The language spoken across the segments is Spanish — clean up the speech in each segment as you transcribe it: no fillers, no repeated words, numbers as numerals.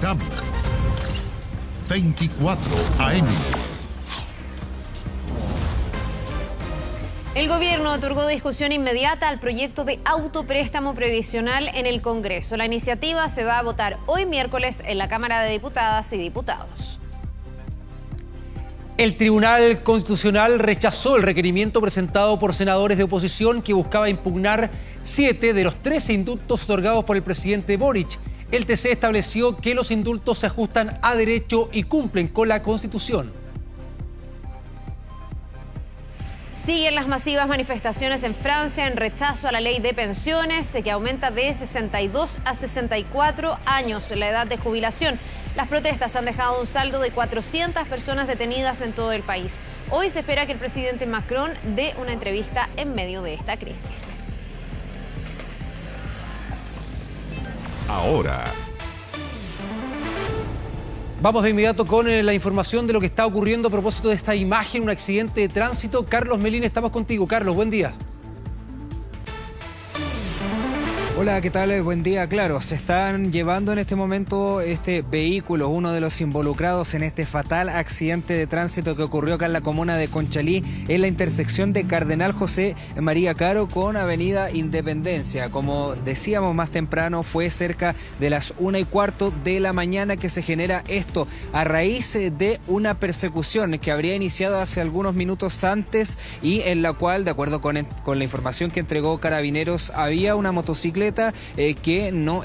CAM 24 AM. El gobierno otorgó discusión inmediata al proyecto de autopréstamo previsional en el Congreso. La iniciativa se va a votar hoy miércoles en la Cámara de Diputadas y Diputados. El Tribunal Constitucional rechazó el requerimiento presentado por senadores de oposición que buscaba impugnar 7 de los 13 indultos otorgados por el presidente Boric. El TC estableció que los indultos se ajustan a derecho y cumplen con la Constitución. Siguen las masivas manifestaciones en Francia en rechazo a la ley de pensiones, que aumenta de 62 a 64 años la edad de jubilación. Las protestas han dejado un saldo de 400 personas detenidas en todo el país. Hoy se espera que el presidente Macron dé una entrevista en medio de esta crisis. Ahora, vamos de inmediato con la información de lo que está ocurriendo a propósito de esta imagen, un accidente de tránsito. Carlos Melín, estamos contigo. Carlos, buen día. Hola, ¿qué tal? Buen día. Claro, se están llevando en este momento este vehículo, uno de los involucrados en este fatal accidente de tránsito que ocurrió acá en la comuna de Conchalí, en la intersección de Cardenal José María Caro con Avenida Independencia. Como decíamos más temprano, fue cerca de las 1:15 de la mañana que se genera esto, a raíz de una persecución que habría iniciado hace algunos minutos antes y en la cual, de acuerdo con la información que entregó Carabineros, había una motocicleta que no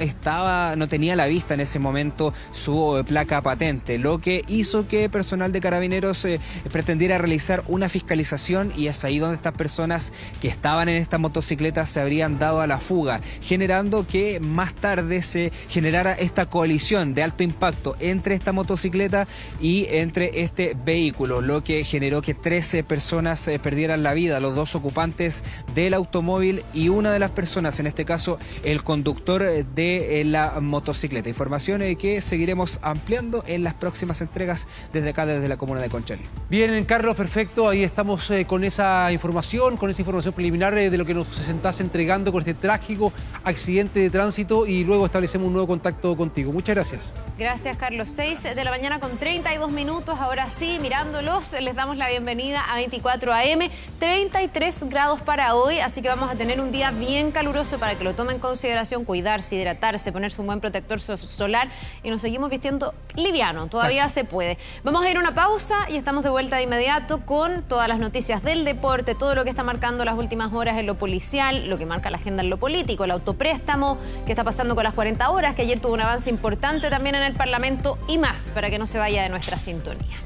tenía a la vista en ese momento su placa patente, lo que hizo que personal de Carabineros pretendiera realizar una fiscalización, y es ahí donde estas personas que estaban en esta motocicleta se habrían dado a la fuga, generando que más tarde se generara esta colisión de alto impacto entre esta motocicleta y entre este vehículo, lo que generó que 13 personas perdieran la vida, los 2 ocupantes del automóvil y una de las personas, en este caso el conductor de la motocicleta. Información que seguiremos ampliando en las próximas entregas desde acá, desde la comuna de Conchalí. Bien, Carlos, perfecto. Ahí estamos con esa información preliminar de lo que nos estás entregando con este trágico accidente de tránsito, y luego establecemos un nuevo contacto contigo. Muchas gracias. Gracias, Carlos. 6 de la mañana con 32 minutos. Ahora sí, mirándolos, les damos la bienvenida a 24 AM. 33 grados para hoy, así que vamos a tener un día bien caluroso para que lo tomen en consideración, cuidarse, hidratarse, ponerse un buen protector solar, y nos seguimos vistiendo liviano, todavía se puede. Vamos a ir a una pausa y estamos de vuelta de inmediato con todas las noticias del deporte, todo lo que está marcando las últimas horas en lo policial, lo que marca la agenda en lo político, el autopréstamo, qué está pasando con las 40 horas, que ayer tuvo un avance importante también en el Parlamento, y más, para que no se vaya de nuestra sintonía.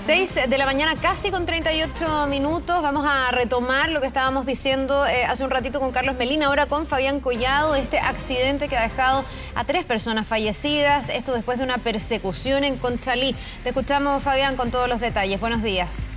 6 de la mañana, casi con 38 minutos. Vamos a retomar lo que estábamos diciendo hace un ratito con Carlos Melín, ahora con Fabián Collado, este accidente que ha dejado a 3 personas fallecidas, esto después de una persecución en Conchalí. Te escuchamos, Fabián, con todos los detalles. Buenos días.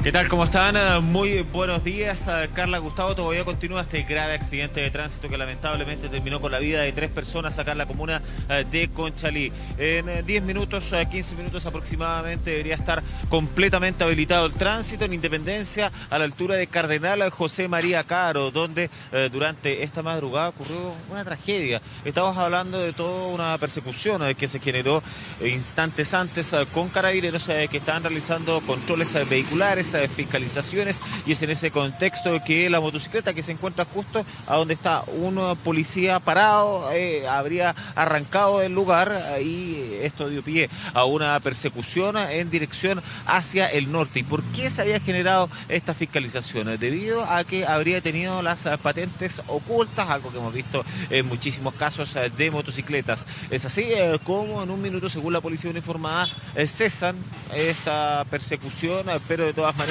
¿Qué tal? ¿Cómo están? Muy buenos días. Carla, Gustavo, todavía continúa este grave accidente de tránsito que lamentablemente terminó con la vida de 3 personas acá en la comuna de Conchalí. En 10 minutos, 15 minutos aproximadamente, debería estar completamente habilitado el tránsito en Independencia, a la altura de Cardenal José María Caro, donde durante esta madrugada ocurrió una tragedia. Estamos hablando de toda una persecución que se generó instantes antes con Carabineros que estaban realizando controles vehiculares, fiscalizaciones, y es en ese contexto que la motocicleta que se encuentra justo a donde está un policía parado habría arrancado del lugar, y esto dio pie a una persecución en dirección hacia el norte. ¿Y por qué se había generado esta fiscalización? Debido a que habría tenido las patentes ocultas, algo que hemos visto en muchísimos casos de motocicletas. Es así como en un minuto, según la policía uniformada, cesan esta persecución, pero de todas maneras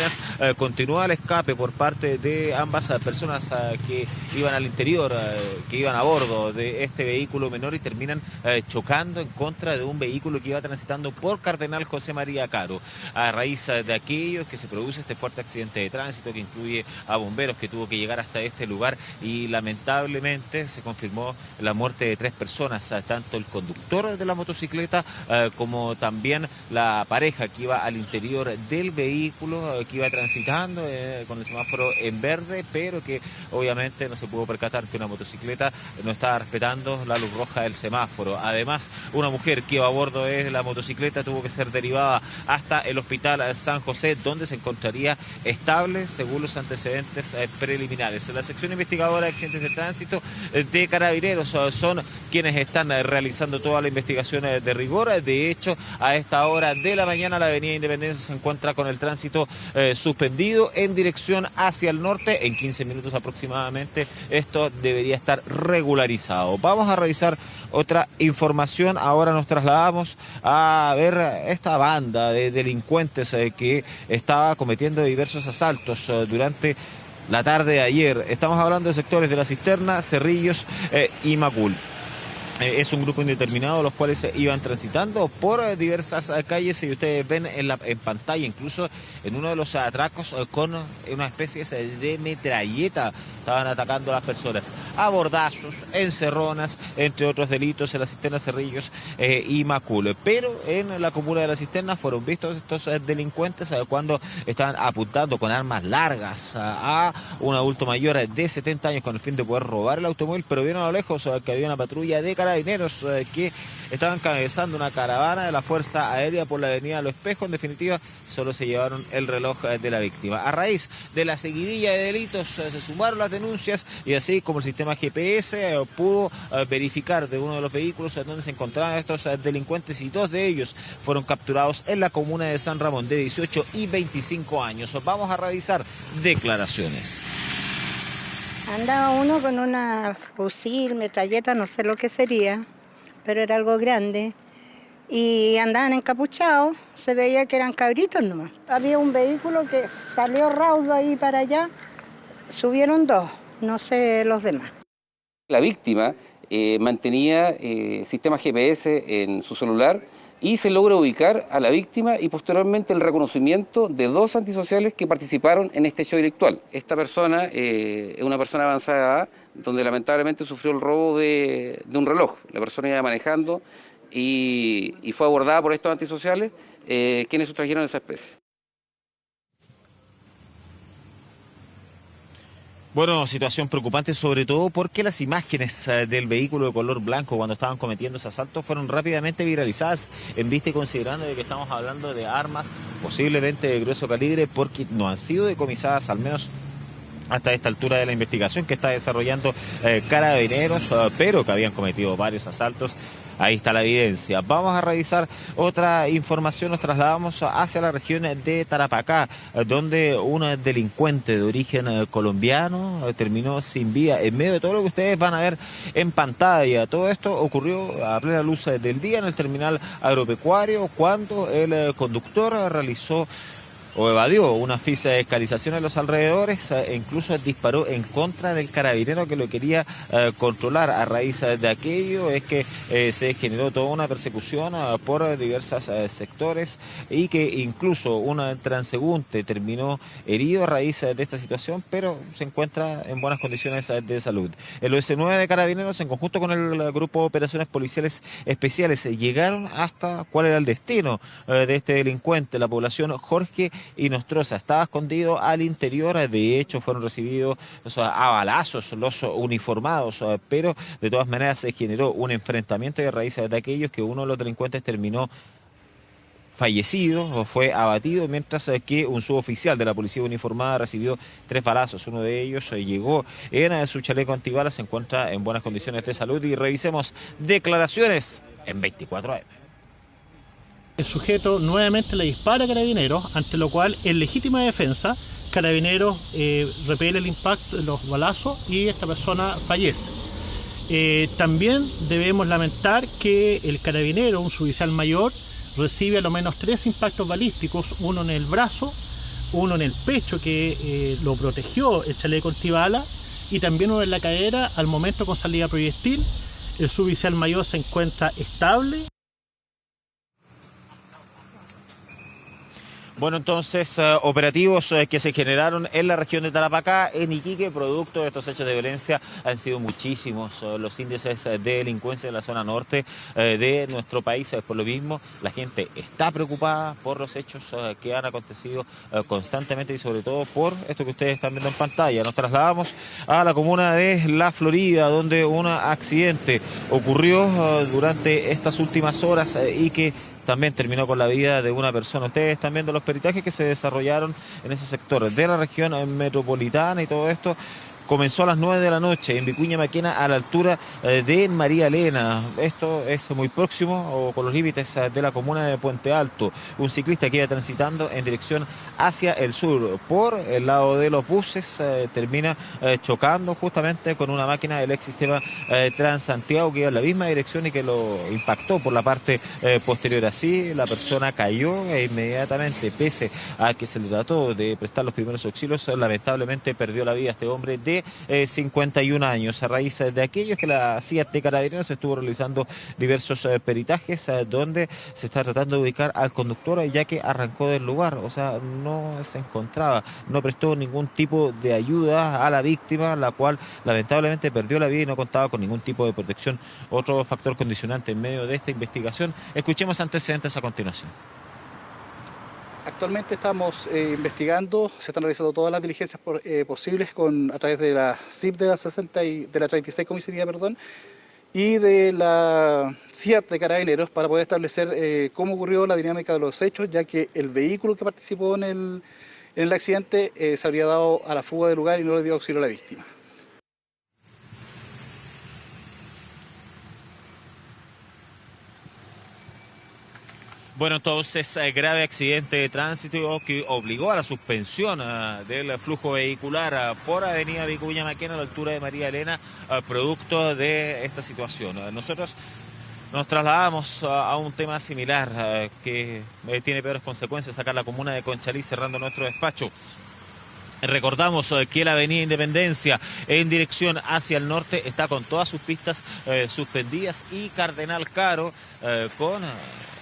continúa el escape por parte de ambas personas que iban al interior, que iban a bordo de este vehículo menor, y terminan chocando en contra de un vehículo que iba transitando por Cardenal José María Caro. A raíz de aquello es que se produce este fuerte accidente de tránsito que incluye a bomberos que tuvo que llegar hasta este lugar, y lamentablemente se confirmó la muerte de 3 personas, tanto el conductor de la motocicleta como también la pareja que iba al interior del vehículo, que iba transitando con el semáforo en verde, pero que obviamente no se pudo percatar que una motocicleta no estaba respetando la luz roja del semáforo. Además, una mujer que iba a bordo de la motocicleta tuvo que ser derivada hasta el hospital San José, donde se encontraría estable según los antecedentes preliminares. La sección investigadora de accidentes de tránsito de Carabineros son quienes están realizando toda la investigación de rigor. De hecho, a esta hora de la mañana la avenida Independencia se encuentra con el tránsito suspendido en dirección hacia el norte. En 15 minutos aproximadamente esto debería estar regularizado. Vamos a revisar otra información. Ahora nos trasladamos a ver esta banda de delincuentes que estaba cometiendo diversos asaltos durante la tarde de ayer. Estamos hablando de sectores de La Cisterna, Cerrillos y Macul. Es un grupo indeterminado los cuales iban transitando por diversas calles y ustedes ven en pantalla incluso en uno de los atracos con una especie de metralleta estaban atacando a las personas, abordazos, encerronas, entre otros delitos en La Cisterna, Cerrillos y Macul. Pero en la comuna de La Cisterna fueron vistos estos delincuentes cuando estaban apuntando con armas largas a un adulto mayor de 70 años con el fin de poder robar el automóvil, pero vieron a lo lejos que había una patrulla de Carabineros que estaban encabezando una caravana de la Fuerza Aérea por la avenida Los Espejos. En definitiva, solo se llevaron el reloj de la víctima. A raíz de la seguidilla de delitos se sumaron las denuncias y así como el sistema GPS pudo verificar de uno de los vehículos donde se encontraban estos delincuentes y dos de ellos fueron capturados en la comuna de San Ramón de 18 y 25 años. Vamos a revisar declaraciones. Andaba uno con una fusil, metralleta, no sé lo que sería, pero era algo grande. Y andaban encapuchados, se veía que eran cabritos nomás. Había un vehículo que salió raudo ahí para allá, subieron dos, no sé los demás. La víctima mantenía sistema GPS en su celular y se logra ubicar a la víctima y posteriormente el reconocimiento de dos antisociales que participaron en este hecho delictual. Esta persona es una persona avanzada de edad, donde lamentablemente sufrió el robo de un reloj. La persona iba manejando y fue abordada por estos antisociales, quienes sustrajeron esa especie. Bueno, situación preocupante, sobre todo porque las imágenes del vehículo de color blanco cuando estaban cometiendo ese asalto fueron rápidamente viralizadas en vista y considerando de que estamos hablando de armas posiblemente de grueso calibre porque no han sido decomisadas al menos hasta esta altura de la investigación que está desarrollando Carabineros, pero que habían cometido varios asaltos. Ahí está la evidencia. Vamos a revisar otra información. Nos trasladamos hacia la región de Tarapacá, donde un delincuente de origen colombiano terminó sin vida en medio de todo lo que ustedes van a ver en pantalla. Todo esto ocurrió a plena luz del día en el terminal agropecuario cuando el conductor realizó o evadió una fiscalización en los alrededores e incluso disparó en contra del carabinero que lo quería controlar. A raíz de aquello es que se generó toda una persecución por diversos sectores y que incluso un transeúnte terminó herido a raíz de esta situación, pero se encuentra en buenas condiciones de salud. El OS9 de Carabineros, en conjunto con el Grupo de Operaciones Policiales Especiales, llegaron hasta cuál era el destino de este delincuente, la población Jorge y Nostroza. Estaba escondido al interior, de hecho fueron recibidos a balazos los uniformados, pero de todas maneras se generó un enfrentamiento y a raíz de aquellos que uno de los delincuentes terminó fallecido o fue abatido, mientras que un suboficial de la policía uniformada recibió 3 balazos. Uno de ellos llegó en su chaleco antibalas, se encuentra en buenas condiciones de salud y revisemos declaraciones en 24 AM. El sujeto nuevamente le dispara a Carabineros, ante lo cual, en legítima defensa, Carabineros repele el impacto de los balazos y esta persona fallece. También debemos lamentar que el carabinero, un suboficial mayor, recibe a lo menos 3 impactos balísticos, uno en el brazo, uno en el pecho que lo protegió el chaleco antibala y también uno en la cadera al momento con salida proyectil. El suboficial mayor se encuentra estable. Bueno, entonces, operativos que se generaron en la región de Tarapacá, en Iquique, producto de estos hechos de violencia, han sido muchísimos los índices de delincuencia en la zona norte de nuestro país. Por lo mismo, la gente está preocupada por los hechos que han acontecido constantemente y sobre todo por esto que ustedes están viendo en pantalla. Nos trasladamos a la comuna de La Florida, donde un accidente ocurrió durante estas últimas horas y que también terminó con la vida de una persona. Ustedes están viendo los peritajes que se desarrollaron en ese sector de la región metropolitana y todo esto comenzó a las 9 de la noche en Vicuña Maquena, a la altura de María Elena. Esto es muy próximo o con los límites de la comuna de Puente Alto. Un ciclista que iba transitando en dirección hacia el sur por el lado de los buses termina chocando justamente con una máquina del ex sistema Transantiago que iba en la misma dirección y que lo impactó por la parte posterior. Así la persona cayó e inmediatamente, pese a que se le trató de prestar los primeros auxilios, lamentablemente perdió la vida este hombre de 51 años. A raíz de aquello que la CIA de Carabineros estuvo realizando diversos peritajes donde se está tratando de ubicar al conductor, ya que arrancó del lugar, o sea, no se encontraba, no prestó ningún tipo de ayuda a la víctima, la cual lamentablemente perdió la vida y no contaba con ningún tipo de protección. Otro factor condicionante en medio de esta investigación. Escuchemos antecedentes a continuación. Actualmente estamos investigando, se están realizando todas las diligencias posibles a través de la CIP de la 36 comisaría, y de la CIAT de Carabineros para poder establecer cómo ocurrió la dinámica de los hechos, ya que el vehículo que participó en el accidente se habría dado a la fuga del lugar y no le dio auxilio a la víctima. Bueno, entonces, grave accidente de tránsito que obligó a la suspensión del flujo vehicular por Avenida Vicuña Maquena a la altura de María Elena, producto de esta situación. Nosotros nos trasladamos a un tema similar que tiene peores consecuencias acá en la comuna de Conchalí, cerrando nuestro despacho. Recordamos que la avenida Independencia en dirección hacia el norte está con todas sus pistas suspendidas y Cardenal Caro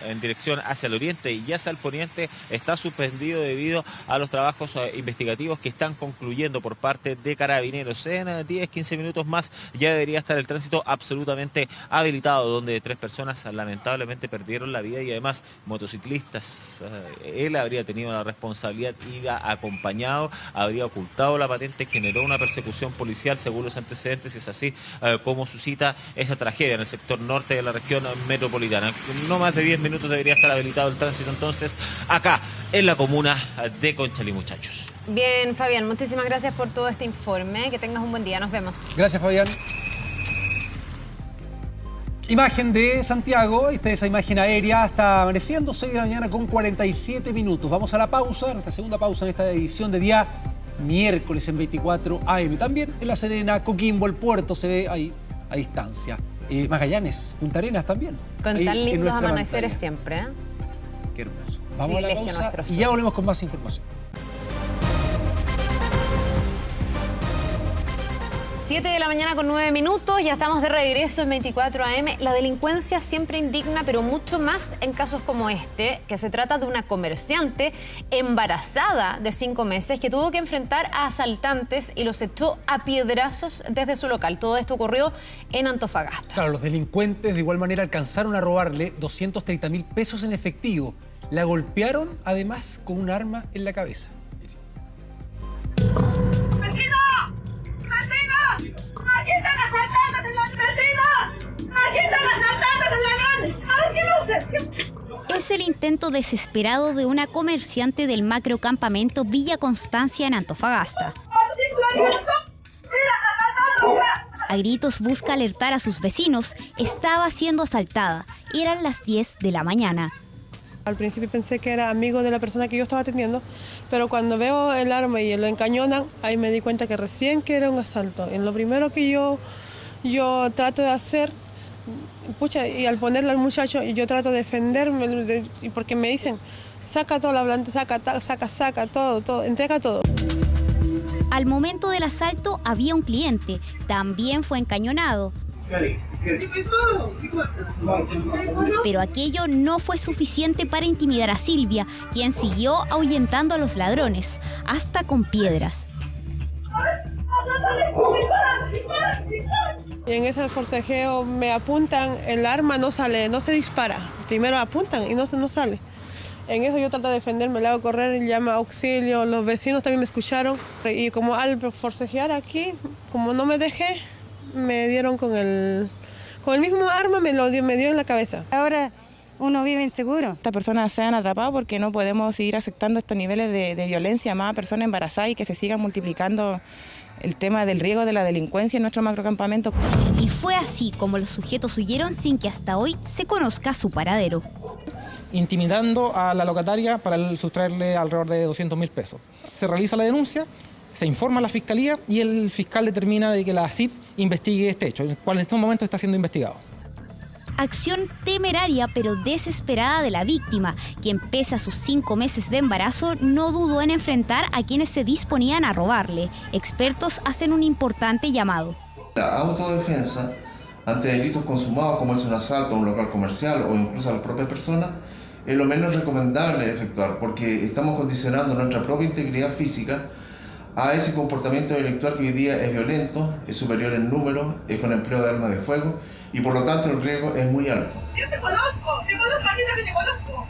en dirección hacia el oriente y hacia el poniente está suspendido debido a los trabajos investigativos que están concluyendo por parte de Carabineros. En 10-15 minutos más ya debería estar el tránsito absolutamente habilitado, donde 3 personas lamentablemente perdieron la vida y además motociclistas. Él habría tenido la responsabilidad, iba acompañado, habría ocultado la patente, generó una persecución policial según los antecedentes, y es así como suscita esa tragedia en el sector norte de la región metropolitana. No más de 10 minutos debería estar habilitado el tránsito entonces acá en la comuna de Conchalí, muchachos. Bien, Fabián, muchísimas gracias por todo este informe. Que tengas un buen día, nos vemos. Gracias, Fabián. Imagen de Santiago, esta es esa imagen aérea, está amaneciendo 6 de la mañana con 47 minutos. Vamos a la pausa, nuestra segunda pausa en esta edición de día miércoles en 24 AM. También en La Serena, Coquimbo, el puerto se ve ahí a distancia. Magallanes, Punta Arenas también. Con tan lindos amaneceres siempre, ¿eh? Qué hermoso. Vamos a la pausa y ya volvemos con más información. 7 de la mañana con 9 minutos, ya estamos de regreso en 24 AM. La delincuencia siempre indigna, pero mucho más en casos como este, que se trata de una comerciante embarazada de 5 meses que tuvo que enfrentar a asaltantes y los echó a piedrazos desde su local. Todo esto ocurrió en Antofagasta. Claro, los delincuentes de igual manera alcanzaron a robarle 230.000 pesos en efectivo. La golpearon además con un arma en la cabeza. ¡Aquí están asaltando en la vecina! ¡Aquí están asaltando en la noche! Es el intento desesperado de una comerciante del macrocampamento Villa Constancia en Antofagasta. A gritos busca alertar a sus vecinos, estaba siendo asaltada. Eran las 10 de la mañana. Al principio pensé que era amigo de la persona que yo estaba atendiendo, pero cuando veo el arma y lo encañonan, ahí me di cuenta que recién que era un asalto. Y lo primero que yo trato de hacer, y al ponerle al muchacho, yo trato de defenderme, porque me dicen, saca todo la volante, saca todo, entrega todo. Al momento del asalto había un cliente, también fue encañonado. Pero aquello no fue suficiente para intimidar a Silvia, quien siguió ahuyentando a los ladrones, hasta con piedras. Y en ese forcejeo me apuntan, el arma no sale, no se dispara. Primero apuntan y no sale. En eso yo trato de defenderme, le hago correr, llama auxilio, los vecinos también me escucharon. Y como al forcejear aquí, como no me dejé, me dieron con el mismo arma, me dio en la cabeza. Ahora uno vive inseguro. Estas personas se han atrapado porque no podemos seguir aceptando estos niveles de violencia, más personas embarazadas y que se sigan multiplicando el tema del riesgo de la delincuencia en nuestro macrocampamento. Y fue así como los sujetos huyeron sin que hasta hoy se conozca su paradero. Intimidando a la locataria para sustraerle alrededor de 200.000 pesos. Se realiza la denuncia, se informa a la fiscalía y el fiscal determina de que la CIP investigue este hecho, el cual en estos momentos está siendo investigado. Acción temeraria pero desesperada de la víctima, quien pese a sus 5 meses de embarazo no dudó en enfrentar a quienes se disponían a robarle. Expertos hacen un importante llamado. La autodefensa ante delitos consumados como es un asalto a un local comercial o incluso a las propias personas es lo menos recomendable de efectuar porque estamos condicionando nuestra propia integridad física a ese comportamiento delictual que hoy día es violento, es superior en número, es con empleo de armas de fuego y por lo tanto el riesgo es muy alto. Yo te conozco a ti también te conozco.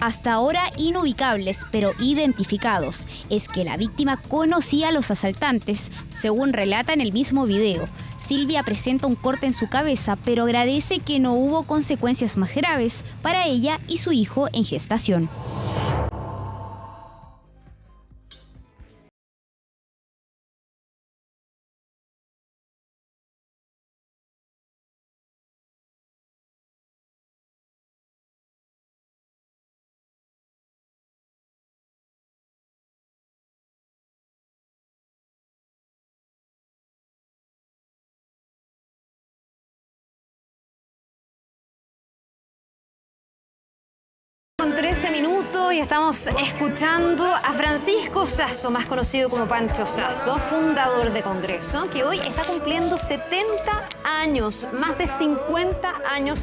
Hasta ahora inubicables, pero identificados. Es que la víctima conocía a los asaltantes, según relata en el mismo video. Silvia presenta un corte en su cabeza, pero agradece que no hubo consecuencias más graves para ella y su hijo en gestación. Con 13 minutos y estamos escuchando a Francisco Sasso, más conocido como Pancho Sasso, fundador de Congreso, que hoy está cumpliendo 70 años, más de 50 años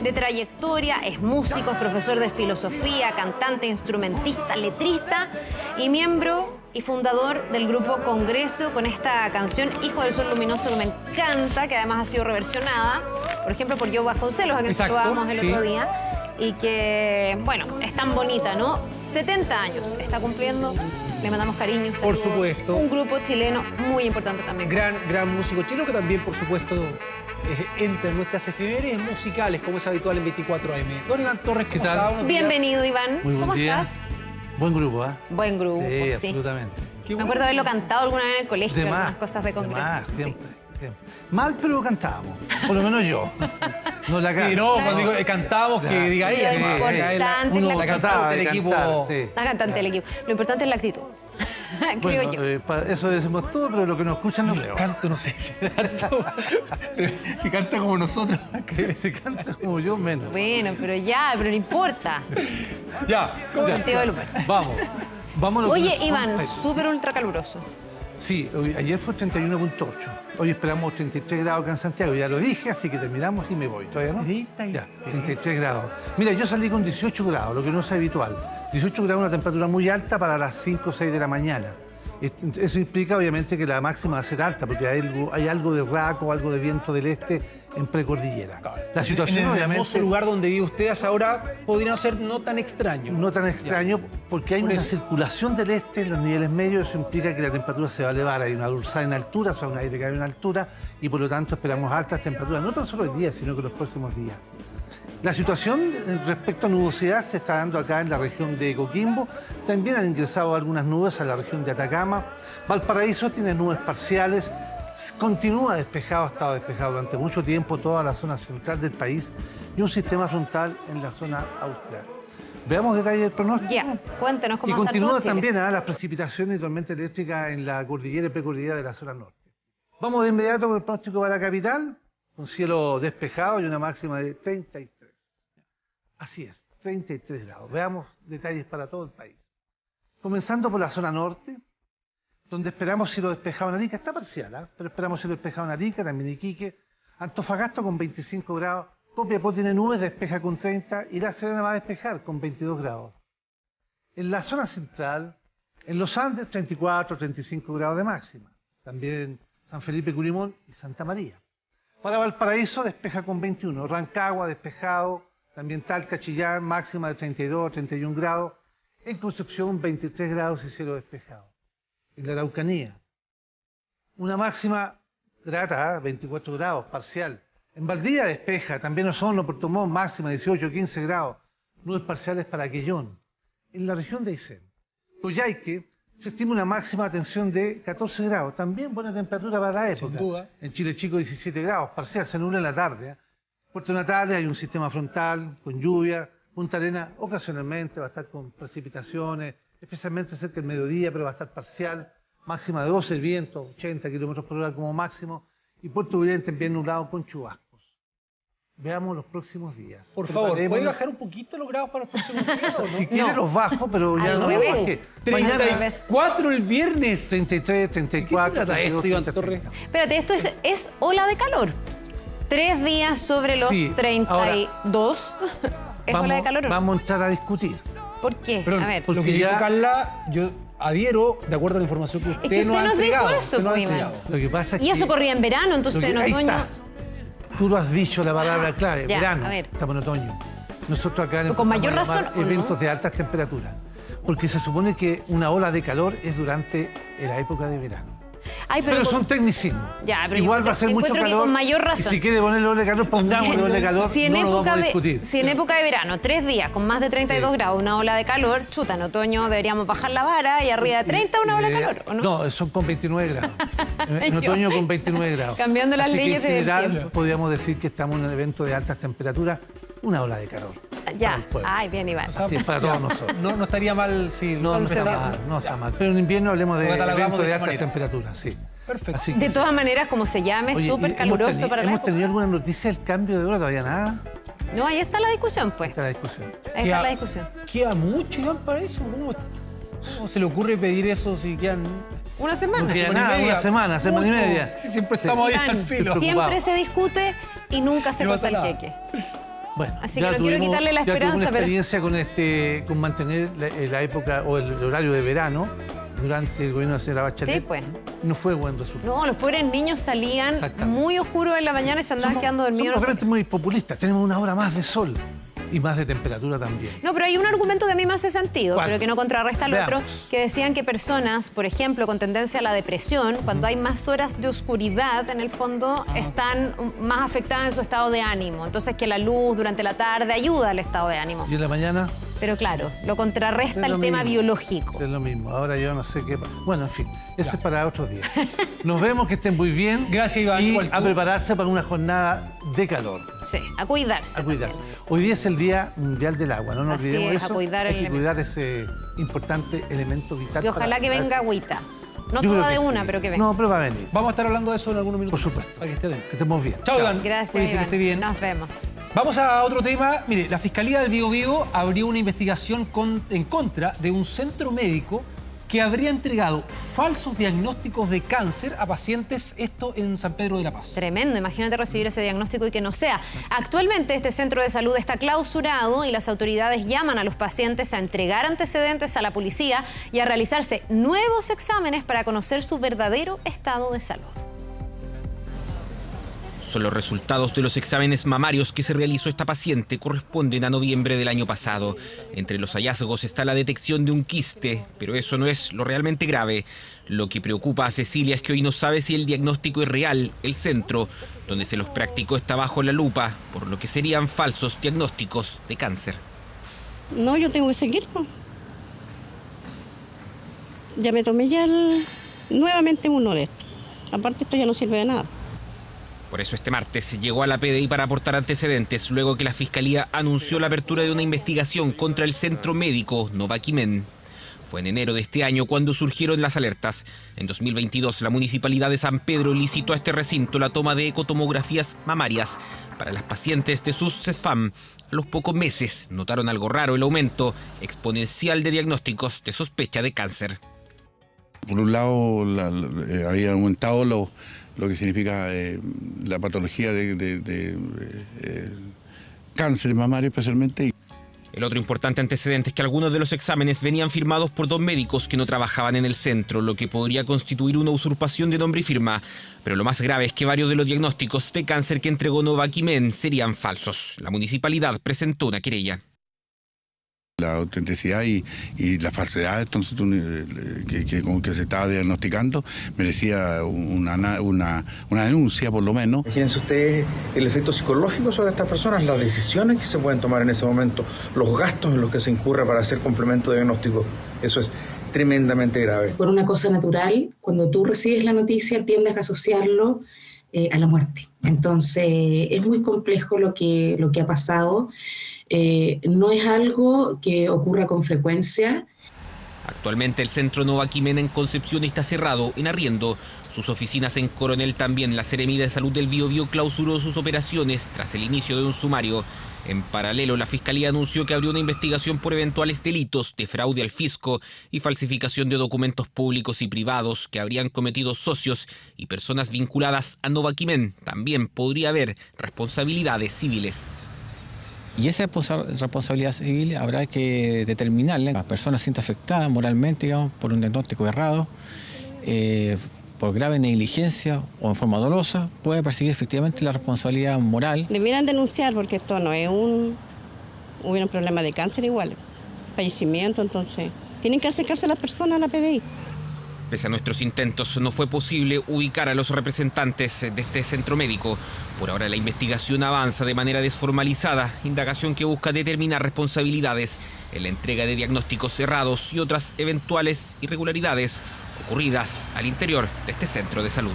de trayectoria. Es músico, es profesor de filosofía, cantante, instrumentista, letrista y miembro y fundador del grupo Congreso con esta canción Hijo del Sol Luminoso, que me encanta, que además ha sido reversionada, por ejemplo, por Joe Vasconcelos, a quien saludamos el otro día. Y que, bueno, es tan bonita, ¿no? 70 años está cumpliendo, le mandamos cariño. Por supuesto. Un grupo chileno muy importante también. Gran músico chileno que también, por supuesto, entra en nuestras efemérides musicales, como es habitual en 24 AM. Don Iván Torres, ¿qué tal? Bienvenido, Iván. Muy buen ¿Cómo día. estás? Buen grupo, ¿eh? Buen grupo, sí. Absolutamente. Me acuerdo haberlo cantado alguna vez en el colegio, De más, algunas cosas de Congreso. De más, siempre. Mal, pero cantábamos. Por lo menos yo. No la canto. Sí, no, cuando digo cantábamos, que diga ella. Lo importante es la cantante del equipo. La cantante del equipo. Lo importante es la actitud. Creo yo. Eso decimos todo, pero lo que nos escuchan no creo. Canto, no sé si tanto. Si canta como nosotros. Si canta como yo, menos. Bueno, pero no importa. Ya. Con sentido del humor. Vamos. Oye, Iván, súper ultra caluroso. Sí, ayer fue 31.8. Hoy esperamos 33 grados acá en Santiago. Ya lo dije, así que terminamos y me voy. ¿Todavía no? Sí, está ahí. Ya, 33 grados. Mira, yo salí con 18 grados, lo que no es habitual. 18 grados es una temperatura muy alta para las 5 o 6 de la mañana. Eso implica obviamente que la máxima va a ser alta, porque hay algo de raco, algo de viento del este en precordillera. La situación en el obviamente... hermoso lugar donde vive usted hasta ahora podría ser no tan extraño. No tan extraño, porque hay una circulación del este en los niveles medios, eso implica que la temperatura se va a elevar, hay una dulzada en altura, o sea, un aire que hay en altura, y por lo tanto esperamos altas temperaturas, no tan solo hoy día, sino que los próximos días. La situación respecto a nubosidad se está dando acá en la región de Coquimbo. También han ingresado algunas nubes a la región de Atacama. Valparaíso tiene nubes parciales. Continúa despejado, ha estado despejado durante mucho tiempo toda la zona central del país y un sistema frontal en la zona austral. Veamos detalles del pronóstico. Ya, cuéntenos cómo y va a estar continúa todo Chile. también las precipitaciones y tormenta eléctrica en la cordillera y precordillera de la zona norte. Vamos de inmediato con el pronóstico para la capital. Un cielo despejado y una máxima de 33. Así es, 33 grados. Veamos detalles para todo el país. Comenzando por la zona norte, donde esperamos cielo despejado en Arica. Está parcial, pero esperamos cielo despejado en Arica, también Iquique, Antofagasta con 25 grados, Copiapó tiene nubes, despeja con 30 y La Serena va a despejar con 22 grados. En la zona central, en los Andes, 34, 35 grados de máxima. También San Felipe, Curimón y Santa María. Para Valparaíso despeja con 21, Rancagua despejado, también Talca, Chillán, máxima de 32, 31 grados. En Concepción, 23 grados y cielo despejado. En la Araucanía, una máxima grata, 24 grados, parcial. En Valdivia despeja, también Osorno, Puerto Montt, máxima 18, 15 grados. Nubes parciales para Quellón. En la región de Aysén, Coyhaique, se estima una máxima tensión de 14 grados. También buena temperatura para la época. Sin duda. En Chile Chico, 17 grados, parcial, se nubla en la tarde. Puerto Natales hay un sistema frontal con lluvia. Punta Arenas ocasionalmente va a estar con precipitaciones, especialmente cerca del mediodía, pero va a estar parcial. Máxima de 12, el viento, 80 kilómetros por hora como máximo. Y Puerto William también nublado con chubascos. Veamos los próximos días. Por favor, ¿puede bajar un poquito los grados para los próximos días? ¿O no? Si quiere los bajo, pero ya no los bajé. 34 el viernes. 33, 34. ¿Qué esto, Iván Torres? Espérate, esto es ola de calor. 3 días sobre los 32. ¿Es ola de calor o no? Vamos a entrar a discutir. ¿Por qué? Perdón, a ver. Lo que dijo Carla, yo adhiero de acuerdo a la información que usted nos ha entregado. Lo que pasa es y eso corría en verano, entonces en otoño. Tú lo has dicho la palabra clave, ya, verano, a ver. estamos en otoño. Nosotros acá con mayor razón, eventos de altas temperaturas, porque se supone que una ola de calor es durante la época de verano. Ay, pero son tecnicismos. Ya, pero igual va a ser mucho calor. Con mayor razón. Y si quiere ponerle ola de calor, pongámosle ola de calor, no lo vamos a discutir. Si en época de verano, 3 días con más de 32 grados, una ola de calor, chuta, en otoño deberíamos bajar la vara y arriba de 30 una ola de calor, ¿o no? No, son con 29 grados. En otoño con 29 grados. Cambiando las leyes que en general, tiempo. podríamos decir que estamos en un evento de altas temperaturas, una ola de calor. Ya, ay, bien, Iván. Así es para todos nosotros. No estaría mal si no está mal. Pero en invierno hablemos de eventos de altas temperaturas, sí. Perfecto. De todas maneras, como se llame, súper caluroso para la ¿Hemos tenido alguna noticia del cambio de hora? Todavía nada. No, ahí está la discusión, pues. Ahí está la discusión. Ahí está la discusión. Queda mucho, Iván, para eso. ¿Cómo se le ocurre pedir eso si quedan una semana? No queda nada, una semana y media. Sí, siempre estamos ahí al filo. Siempre se discute y nunca se corta el queque. Bueno, así que no quiero quitarle la esperanza, una experiencia con mantener la época o el horario de verano durante el gobierno de la señora Bachelet. Sí, pues. No fue buen resultado. No, los pobres niños salían muy oscuros en la mañana y se andaban quedando dormidos. Somos realmente muy populistas. Tenemos una hora más de sol y más de temperatura también. No, pero hay un argumento que a mí me hace sentido, pero que no contrarresta al otro, que decían que personas, por ejemplo, con tendencia a la depresión, cuando hay más horas de oscuridad, en el fondo, están más afectadas en su estado de ánimo. Entonces, que la luz durante la tarde ayuda al estado de ánimo. ¿Y en la mañana? Pero claro, lo contrarresta el tema biológico. Es lo mismo. Ahora yo no sé qué... Bueno, en fin, eso es para otro día. Nos vemos, que estén muy bien. Gracias, Iván. Y a prepararse para una jornada de calor. Sí, a cuidarse. A cuidarse. Hoy día es el Día Mundial del Agua, no nos olvidemos eso. Hay que cuidar ese importante elemento vital. Y ojalá que venga agüita. No toda de una, pero que venga. No, pero va a venir. Vamos a estar hablando de eso en algunos minutos. Por supuesto. Para que esté bien. Que estemos bien. Chao, Iván. Gracias, Iván. Que esté bien. Nos vemos. Vamos a otro tema. Mire, la Fiscalía del Biobío abrió una investigación en contra de un centro médico que habría entregado falsos diagnósticos de cáncer a pacientes, esto en San Pedro de la Paz. Tremendo, imagínate recibir ese diagnóstico y que no sea. Actualmente este centro de salud está clausurado y las autoridades llaman a los pacientes a entregar antecedentes a la policía y a realizarse nuevos exámenes para conocer su verdadero estado de salud. Son los resultados de los exámenes mamarios que se realizó esta paciente, corresponden a noviembre del año pasado. Entre los hallazgos está la detección de un quiste, pero eso no es lo realmente grave. Lo que preocupa a Cecilia es que hoy no sabe si el diagnóstico es real. El centro donde se los practicó está bajo la lupa, por lo que serían falsos diagnósticos de cáncer. No, yo tengo que seguir. Ya me tomé nuevamente uno de estos. Aparte esto ya no sirve de nada. Por eso este martes llegó a la PDI para aportar antecedentes, luego que la Fiscalía anunció la apertura de una investigación contra el centro médico Novaquimen. Fue en enero de este año cuando surgieron las alertas. En 2022, la Municipalidad de San Pedro licitó a este recinto la toma de ecotomografías mamarias para las pacientes de sus CESFAM. A los pocos meses notaron algo raro: el aumento exponencial de diagnósticos de sospecha de cáncer. Por un lado, había aumentado lo que significa la patología de cáncer mamario especialmente. El otro importante antecedente es que algunos de los exámenes venían firmados por 2 médicos que no trabajaban en el centro, lo que podría constituir una usurpación de nombre y firma. Pero lo más grave es que varios de los diagnósticos de cáncer que entregó Novaquimen serían falsos. La municipalidad presentó una querella. La autenticidad y la falsedad entonces, con que se estaba diagnosticando merecía una denuncia, por lo menos. Imagínense ustedes el efecto psicológico sobre estas personas, las decisiones que se pueden tomar en ese momento, los gastos en los que se incurre para hacer complemento de diagnóstico. Eso es tremendamente grave. Por una cosa natural, cuando tú recibes la noticia tiendes a asociarlo a la muerte. Entonces es muy complejo lo que ha pasado. No es algo que ocurra con frecuencia. Actualmente el centro Novaquimen en Concepción está cerrado, en arriendo. Sus oficinas en Coronel también. La Seremía de Salud del Biobío clausuró sus operaciones tras el inicio de un sumario. En paralelo, la Fiscalía anunció que abrió una investigación por eventuales delitos de fraude al fisco y falsificación de documentos públicos y privados que habrían cometido socios y personas vinculadas a Novaquimen. También podría haber responsabilidades civiles. Y esa responsabilidad civil habrá que determinarla. La persona se siente afectada moralmente, digamos, por un diagnóstico errado, por grave negligencia o en forma dolosa, puede perseguir efectivamente la responsabilidad moral. Debieran denunciar porque esto no es hubiera un problema de cáncer igual, fallecimiento, entonces tienen que acercarse a las personas a la PDI. Pese a nuestros intentos, no fue posible ubicar a los representantes de este centro médico. Por ahora la investigación avanza de manera desformalizada, indagación que busca determinar responsabilidades en la entrega de diagnósticos cerrados y otras eventuales irregularidades ocurridas al interior de este centro de salud.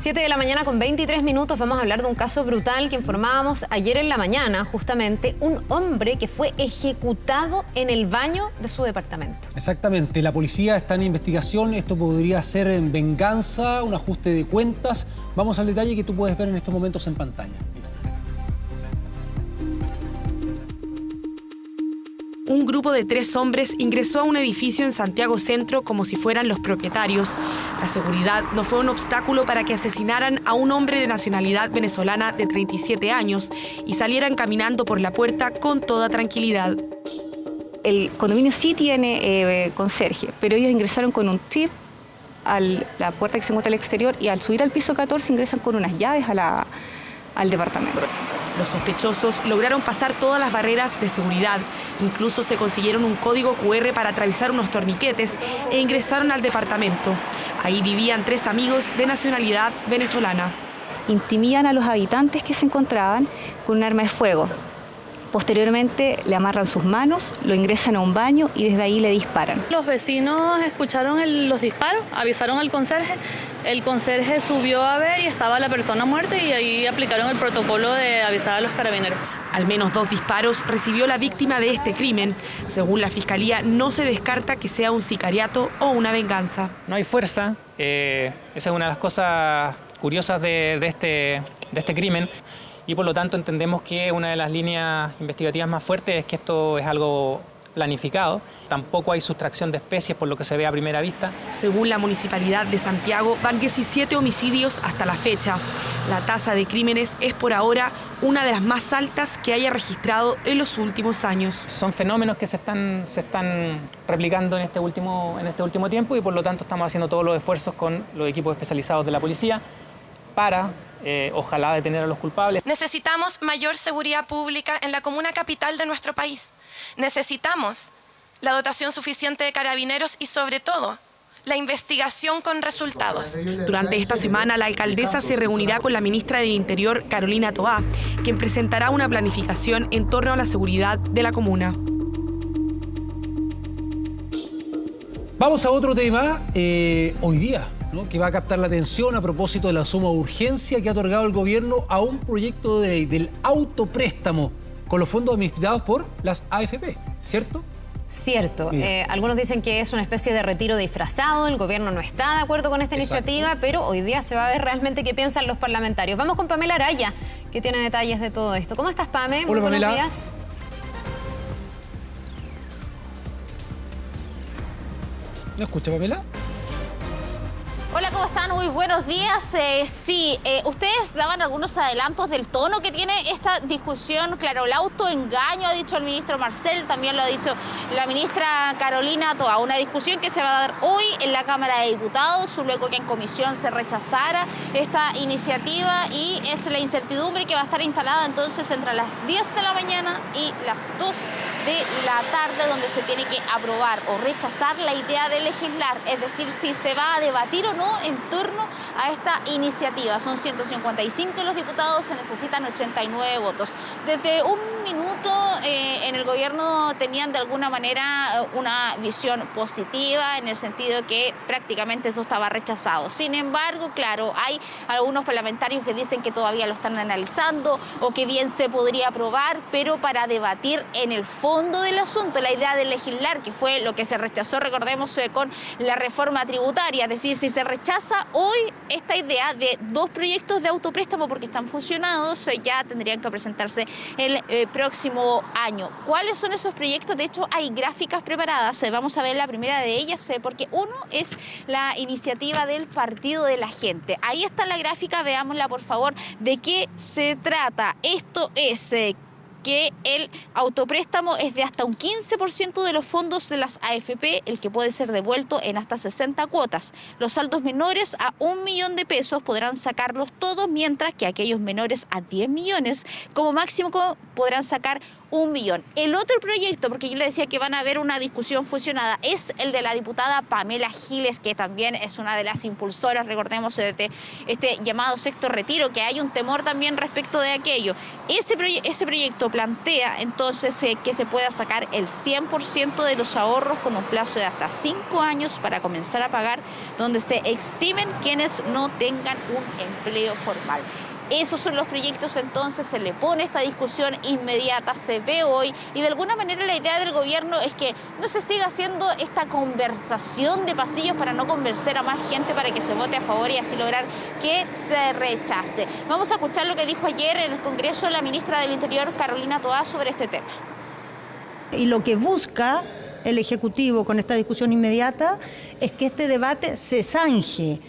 7 de la mañana con 23 minutos, vamos a hablar de un caso brutal que informábamos ayer en la mañana, justamente un hombre que fue ejecutado en el baño de su departamento. Exactamente, la policía está en investigación, esto podría ser en venganza, un ajuste de cuentas. Vamos al detalle que tú puedes ver en estos momentos en pantalla. Un grupo de 3 hombres ingresó a un edificio en Santiago Centro como si fueran los propietarios. La seguridad no fue un obstáculo para que asesinaran a un hombre de nacionalidad venezolana de 37 años y salieran caminando por la puerta con toda tranquilidad. El condominio sí tiene conserje, pero ellos ingresaron con un tip a la puerta que se encuentra al exterior y al subir al piso 14 ingresan con unas llaves al departamento. Los sospechosos lograron pasar todas las barreras de seguridad. Incluso se consiguieron un código QR para atravesar unos torniquetes e ingresaron al departamento. Ahí vivían 3 amigos de nacionalidad venezolana. Intimidan a los habitantes que se encontraban con un arma de fuego. Posteriormente le amarran sus manos, lo ingresan a un baño y desde ahí le disparan. Los vecinos escucharon los disparos, avisaron al conserje. El conserje subió a ver y estaba la persona muerta y ahí aplicaron el protocolo de avisar a los carabineros. Al menos 2 disparos recibió la víctima de este crimen. Según la Fiscalía, no se descarta que sea un sicariato o una venganza. No hay fuerza, esa es una de las cosas curiosas de este crimen. Y por lo tanto entendemos que una de las líneas investigativas más fuertes es que esto es algo planificado. Tampoco hay sustracción de especies por lo que se ve a primera vista. Según la Municipalidad de Santiago, van 17 homicidios hasta la fecha. La tasa de crímenes es por ahora una de las más altas que haya registrado en los últimos años. Son fenómenos que se están replicando en este último tiempo y por lo tanto estamos haciendo todos los esfuerzos con los equipos especializados de la policía para ojalá detener a los culpables. Necesitamos mayor seguridad pública en la comuna capital de nuestro país. Necesitamos la dotación suficiente de carabineros y sobre todo la investigación con resultados. Durante esta semana la alcaldesa se reunirá con la ministra del Interior, Carolina Toá, quien presentará una planificación en torno a la seguridad de la comuna. Vamos a otro tema, hoy día, ¿no?, que va a captar la atención a propósito de la suma de urgencia que ha otorgado el gobierno a un proyecto de ley del autopréstamo con los fondos administrados por las AFP, ¿cierto? Cierto. Algunos dicen que es una especie de retiro disfrazado, el gobierno no está de acuerdo con esta iniciativa, pero hoy día se va a ver realmente qué piensan los parlamentarios. Vamos con Pamela Araya, que tiene detalles de todo esto. ¿Cómo estás, Pame? Muy buenos días. ¿No escucha, Pamela? Hola, ¿cómo están? Muy buenos días. Ustedes daban algunos adelantos del tono que tiene esta discusión. Claro, el autoengaño, ha dicho el ministro Marcel, también lo ha dicho la ministra Carolina Toá. Una discusión que se va a dar hoy en la Cámara de Diputados, luego que en comisión se rechazara esta iniciativa, y es la incertidumbre que va a estar instalada entonces entre las 10 de la mañana y las 2 de la tarde, donde se tiene que aprobar o rechazar la idea de legislar, es decir, si se va a debatir o no en torno a esta iniciativa. Son 155 los diputados, se necesitan 89 votos. Desde un minuto en el gobierno tenían de alguna manera una visión positiva, en el sentido que prácticamente esto estaba rechazado. Sin embargo, claro, hay algunos parlamentarios que dicen que todavía lo están analizando o que bien se podría aprobar, pero para debatir en el fondo del asunto, la idea de legislar, que fue lo que se rechazó, recordemos, con la reforma tributaria. Es decir, si se rechaza hoy esta idea de 2 proyectos de autopréstamo porque están funcionados, ya tendrían que presentarse el próximo año. ¿Cuáles son esos proyectos? De hecho, hay gráficas preparadas. Vamos a ver la primera de ellas, porque uno es la iniciativa del Partido de la Gente. Ahí está la gráfica, veámosla por favor. ¿De qué se trata? Esto es que el autopréstamo es de hasta un 15% de los fondos de las AFP, el que puede ser devuelto en hasta 60 cuotas. Los saldos menores a 1 millón de pesos podrán sacarlos todos, mientras que aquellos menores a 10 millones como máximo podrán sacar 1 millón. El otro proyecto, porque yo le decía que van a haber una discusión fusionada, es el de la diputada Pamela Giles, que también es una de las impulsoras, recordemos, de este llamado sexto retiro, que hay un temor también respecto de aquello. Ese proyecto plantea entonces que se pueda sacar el 100% de los ahorros con un plazo de hasta 5 años para comenzar a pagar, donde se eximen quienes no tengan un empleo formal. Esos son los proyectos, entonces se le pone esta discusión inmediata, se ve hoy, y de alguna manera la idea del gobierno es que no se siga haciendo esta conversación de pasillos para no convencer a más gente para que se vote a favor y así lograr que se rechace. Vamos a escuchar lo que dijo ayer en el Congreso la ministra del Interior, Carolina Toá, sobre este tema. Y lo que busca el Ejecutivo con esta discusión inmediata es que este debate se zanje.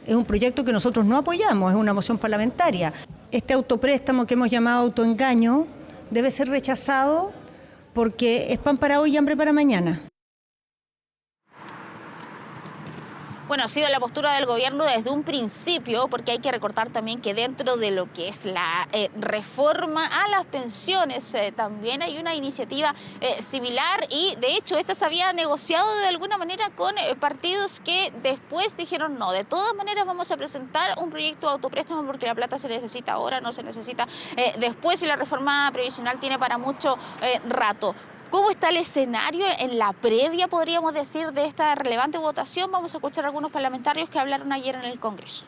Es un proyecto que nosotros no apoyamos, es una moción parlamentaria. Este autopréstamo que hemos llamado autoengaño debe ser rechazado porque es pan para hoy y hambre para mañana. Bueno, ha sido la postura del gobierno desde un principio, porque hay que recordar también que dentro de lo que es la reforma a las pensiones también hay una iniciativa similar, y de hecho esta se había negociado de alguna manera con partidos que después dijeron no, de todas maneras vamos a presentar un proyecto de autopréstamo porque la plata se necesita ahora, no se necesita después, y la reforma previsional tiene para mucho rato. ¿Cómo está el escenario en la previa, podríamos decir, de esta relevante votación? Vamos a escuchar a algunos parlamentarios que hablaron ayer en el Congreso.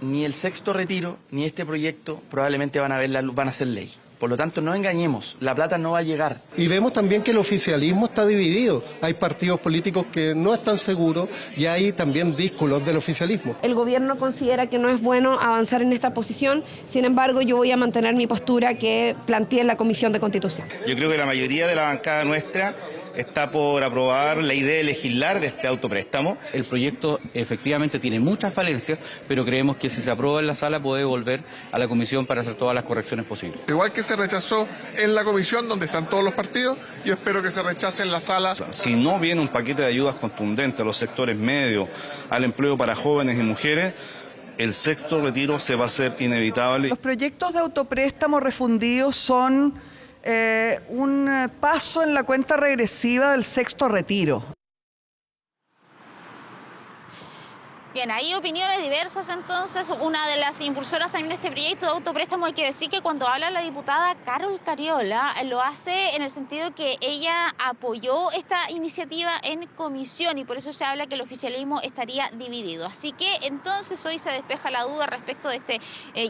Ni el sexto retiro ni este proyecto probablemente van a ser ley. Por lo tanto, no engañemos, la plata no va a llegar. Y vemos también que el oficialismo está dividido. Hay partidos políticos que no están seguros y hay también díscolos del oficialismo. El gobierno considera que no es bueno avanzar en esta posición, sin embargo, yo voy a mantener mi postura que planteé en la Comisión de Constitución. Yo creo que la mayoría de la bancada nuestra está por aprobar la idea de legislar de este autopréstamo. El proyecto efectivamente tiene muchas falencias, pero creemos que si se aprueba en la sala puede volver a la comisión para hacer todas las correcciones posibles. Igual que se rechazó en la comisión donde están todos los partidos, yo espero que se rechace en la sala. Si no viene un paquete de ayudas contundente a los sectores medios, al empleo para jóvenes y mujeres, el sexto retiro se va a hacer inevitable. Los proyectos de autopréstamo refundidos son un paso en la cuenta regresiva del sexto retiro. Bien, hay opiniones diversas entonces. Una de las impulsoras también de este proyecto de autopréstamo, hay que decir que cuando habla la diputada Carol Cariola, lo hace en el sentido que ella apoyó esta iniciativa en comisión y por eso se habla que el oficialismo estaría dividido. Así que entonces hoy se despeja la duda respecto de este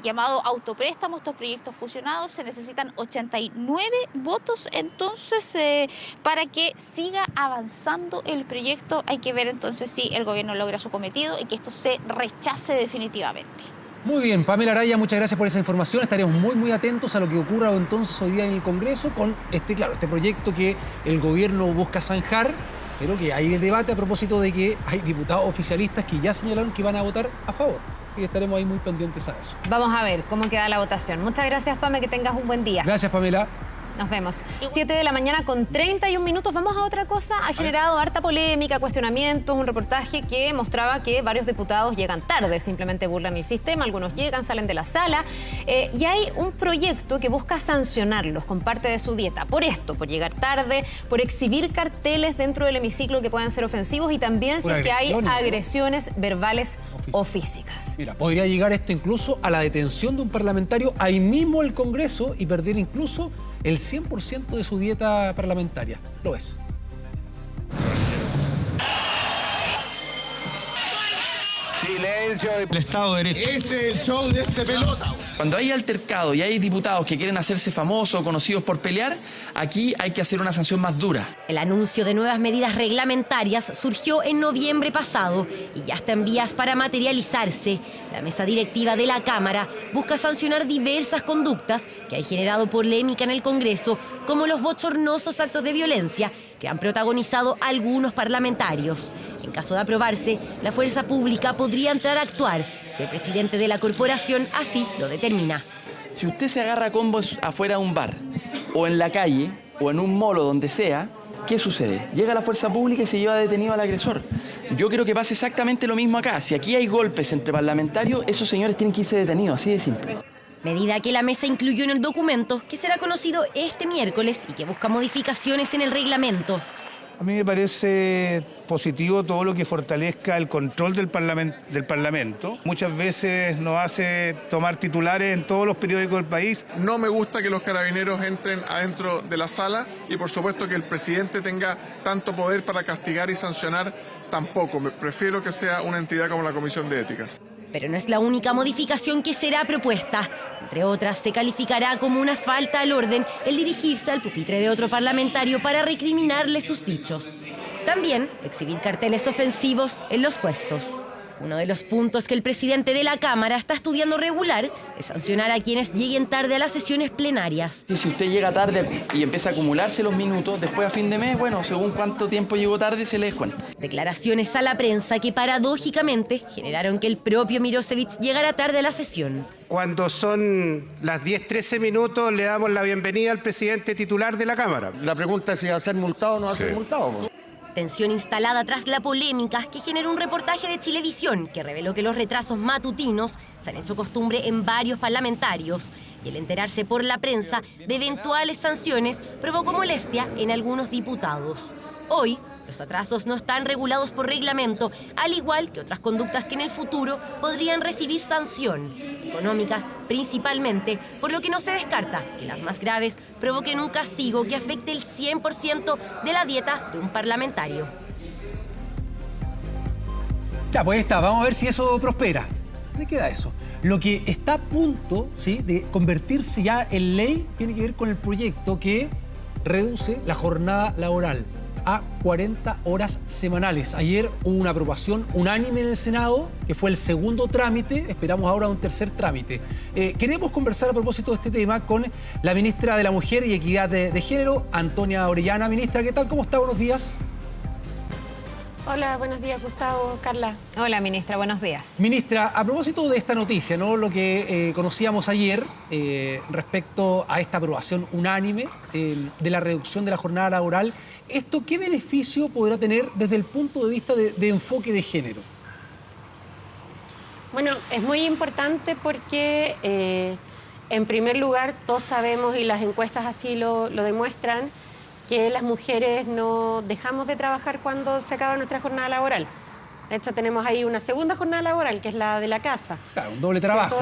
llamado autopréstamo, estos proyectos fusionados. Se necesitan 89 votos entonces para que siga avanzando el proyecto. Hay que ver entonces si el gobierno logra su cometido y que esto se rechace definitivamente. Muy bien, Pamela Araya, muchas gracias por esa información. Estaremos muy atentos a lo que ocurra entonces hoy día en el Congreso con este proyecto que el gobierno busca zanjar, pero que hay el debate a propósito de que hay diputados oficialistas que ya señalaron que van a votar a favor. Así que estaremos ahí muy pendientes a eso. Vamos a ver cómo queda la votación. Muchas gracias, Pame, que tengas un buen día. Gracias, Pamela. Nos vemos. 7 de la mañana con 31 minutos. Vamos a otra cosa. Ha generado harta polémica, cuestionamientos, un reportaje que mostraba que varios diputados llegan tarde, simplemente burlan el sistema, algunos llegan, salen de la sala. Y hay un proyecto que busca sancionarlos con parte de su dieta. Por esto, por llegar tarde, por exhibir carteles dentro del hemiciclo que puedan ser ofensivos y también si es que hay agresiones verbales o físicas. Mira, podría llegar esto incluso a la detención de un parlamentario ahí mismo en el Congreso y perder incluso el 100% de su dieta parlamentaria. Lo es. Silencio. El Estado de Derecho. Este es el show de este pelota. Cuando hay altercado y hay diputados que quieren hacerse famosos o conocidos por pelear, aquí hay que hacer una sanción más dura. El anuncio de nuevas medidas reglamentarias surgió en noviembre pasado y ya está en vías para materializarse. La mesa directiva de la Cámara busca sancionar diversas conductas que han generado polémica en el Congreso, como los bochornosos actos de violencia que han protagonizado algunos parlamentarios. En caso de aprobarse, la fuerza pública podría entrar a actuar si el presidente de la corporación así lo determina. Si usted se agarra a combos afuera de un bar, o en la calle, o en un molo, donde sea, ¿qué sucede? Llega la fuerza pública y se lleva detenido al agresor. Yo creo que pasa exactamente lo mismo acá. Si aquí hay golpes entre parlamentarios, esos señores tienen que irse detenidos, así de simple. Medida que la mesa incluyó en el documento, que será conocido este miércoles y que busca modificaciones en el reglamento. A mí me parece positivo todo lo que fortalezca el control del Parlamento. Muchas veces nos hace tomar titulares en todos los periódicos del país. No me gusta que los carabineros entren adentro de la sala y por supuesto que el presidente tenga tanto poder para castigar y sancionar tampoco. Prefiero que sea una entidad como la Comisión de Ética. Pero no es la única modificación que será propuesta. Entre otras, se calificará como una falta al orden el dirigirse al pupitre de otro parlamentario para recriminarle sus dichos. También exhibir carteles ofensivos en los puestos. Uno de los puntos que el presidente de la Cámara está estudiando regular es sancionar a quienes lleguen tarde a las sesiones plenarias. Y si usted llega tarde y empieza a acumularse los minutos, después a fin de mes, bueno, según cuánto tiempo llegó tarde, se le descuenta. Declaraciones a la prensa que paradójicamente generaron que el propio Mirosevic llegara tarde a la sesión. Cuando son las 10:13 minutos, le damos la bienvenida al presidente titular de la Cámara. La pregunta es si va a ser multado o no va a ser multado. Tensión instalada tras la polémica que generó un reportaje de Chilevisión que reveló que los retrasos matutinos se han hecho costumbre en varios parlamentarios y el enterarse por la prensa de eventuales sanciones provocó molestia en algunos diputados. Hoy, los atrasos no están regulados por reglamento, al igual que otras conductas que en el futuro podrían recibir sanción, económicas principalmente, por lo que no se descarta que las más graves provoquen un castigo que afecte el 100% de la dieta de un parlamentario. Ya, pues está, vamos a ver si eso prospera. ¿Dónde queda eso? Lo que está a punto, ¿sí?, de convertirse ya en ley tiene que ver con el proyecto que reduce la jornada laboral a 40 horas semanales. Ayer hubo una aprobación unánime en el Senado, que fue el segundo trámite, esperamos ahora un tercer trámite. Queremos conversar a propósito de este tema con la ministra de la Mujer y Equidad de Género, Antonia Orellana. Ministra, ¿qué tal? ¿Cómo está? Buenos días. Hola, buenos días, Gustavo, Carla. Hola, ministra, buenos días. Ministra, a propósito de esta noticia, ¿no?, lo que conocíamos ayer respecto a esta aprobación unánime de la reducción de la jornada laboral, ¿esto qué beneficio podrá tener desde el punto de vista de enfoque de género? Bueno, es muy importante porque, en primer lugar, todos sabemos, y las encuestas así lo demuestran, que las mujeres no dejamos de trabajar cuando se acaba nuestra jornada laboral. De hecho, tenemos ahí una segunda jornada laboral, que es la de la casa. Claro, un doble trabajo.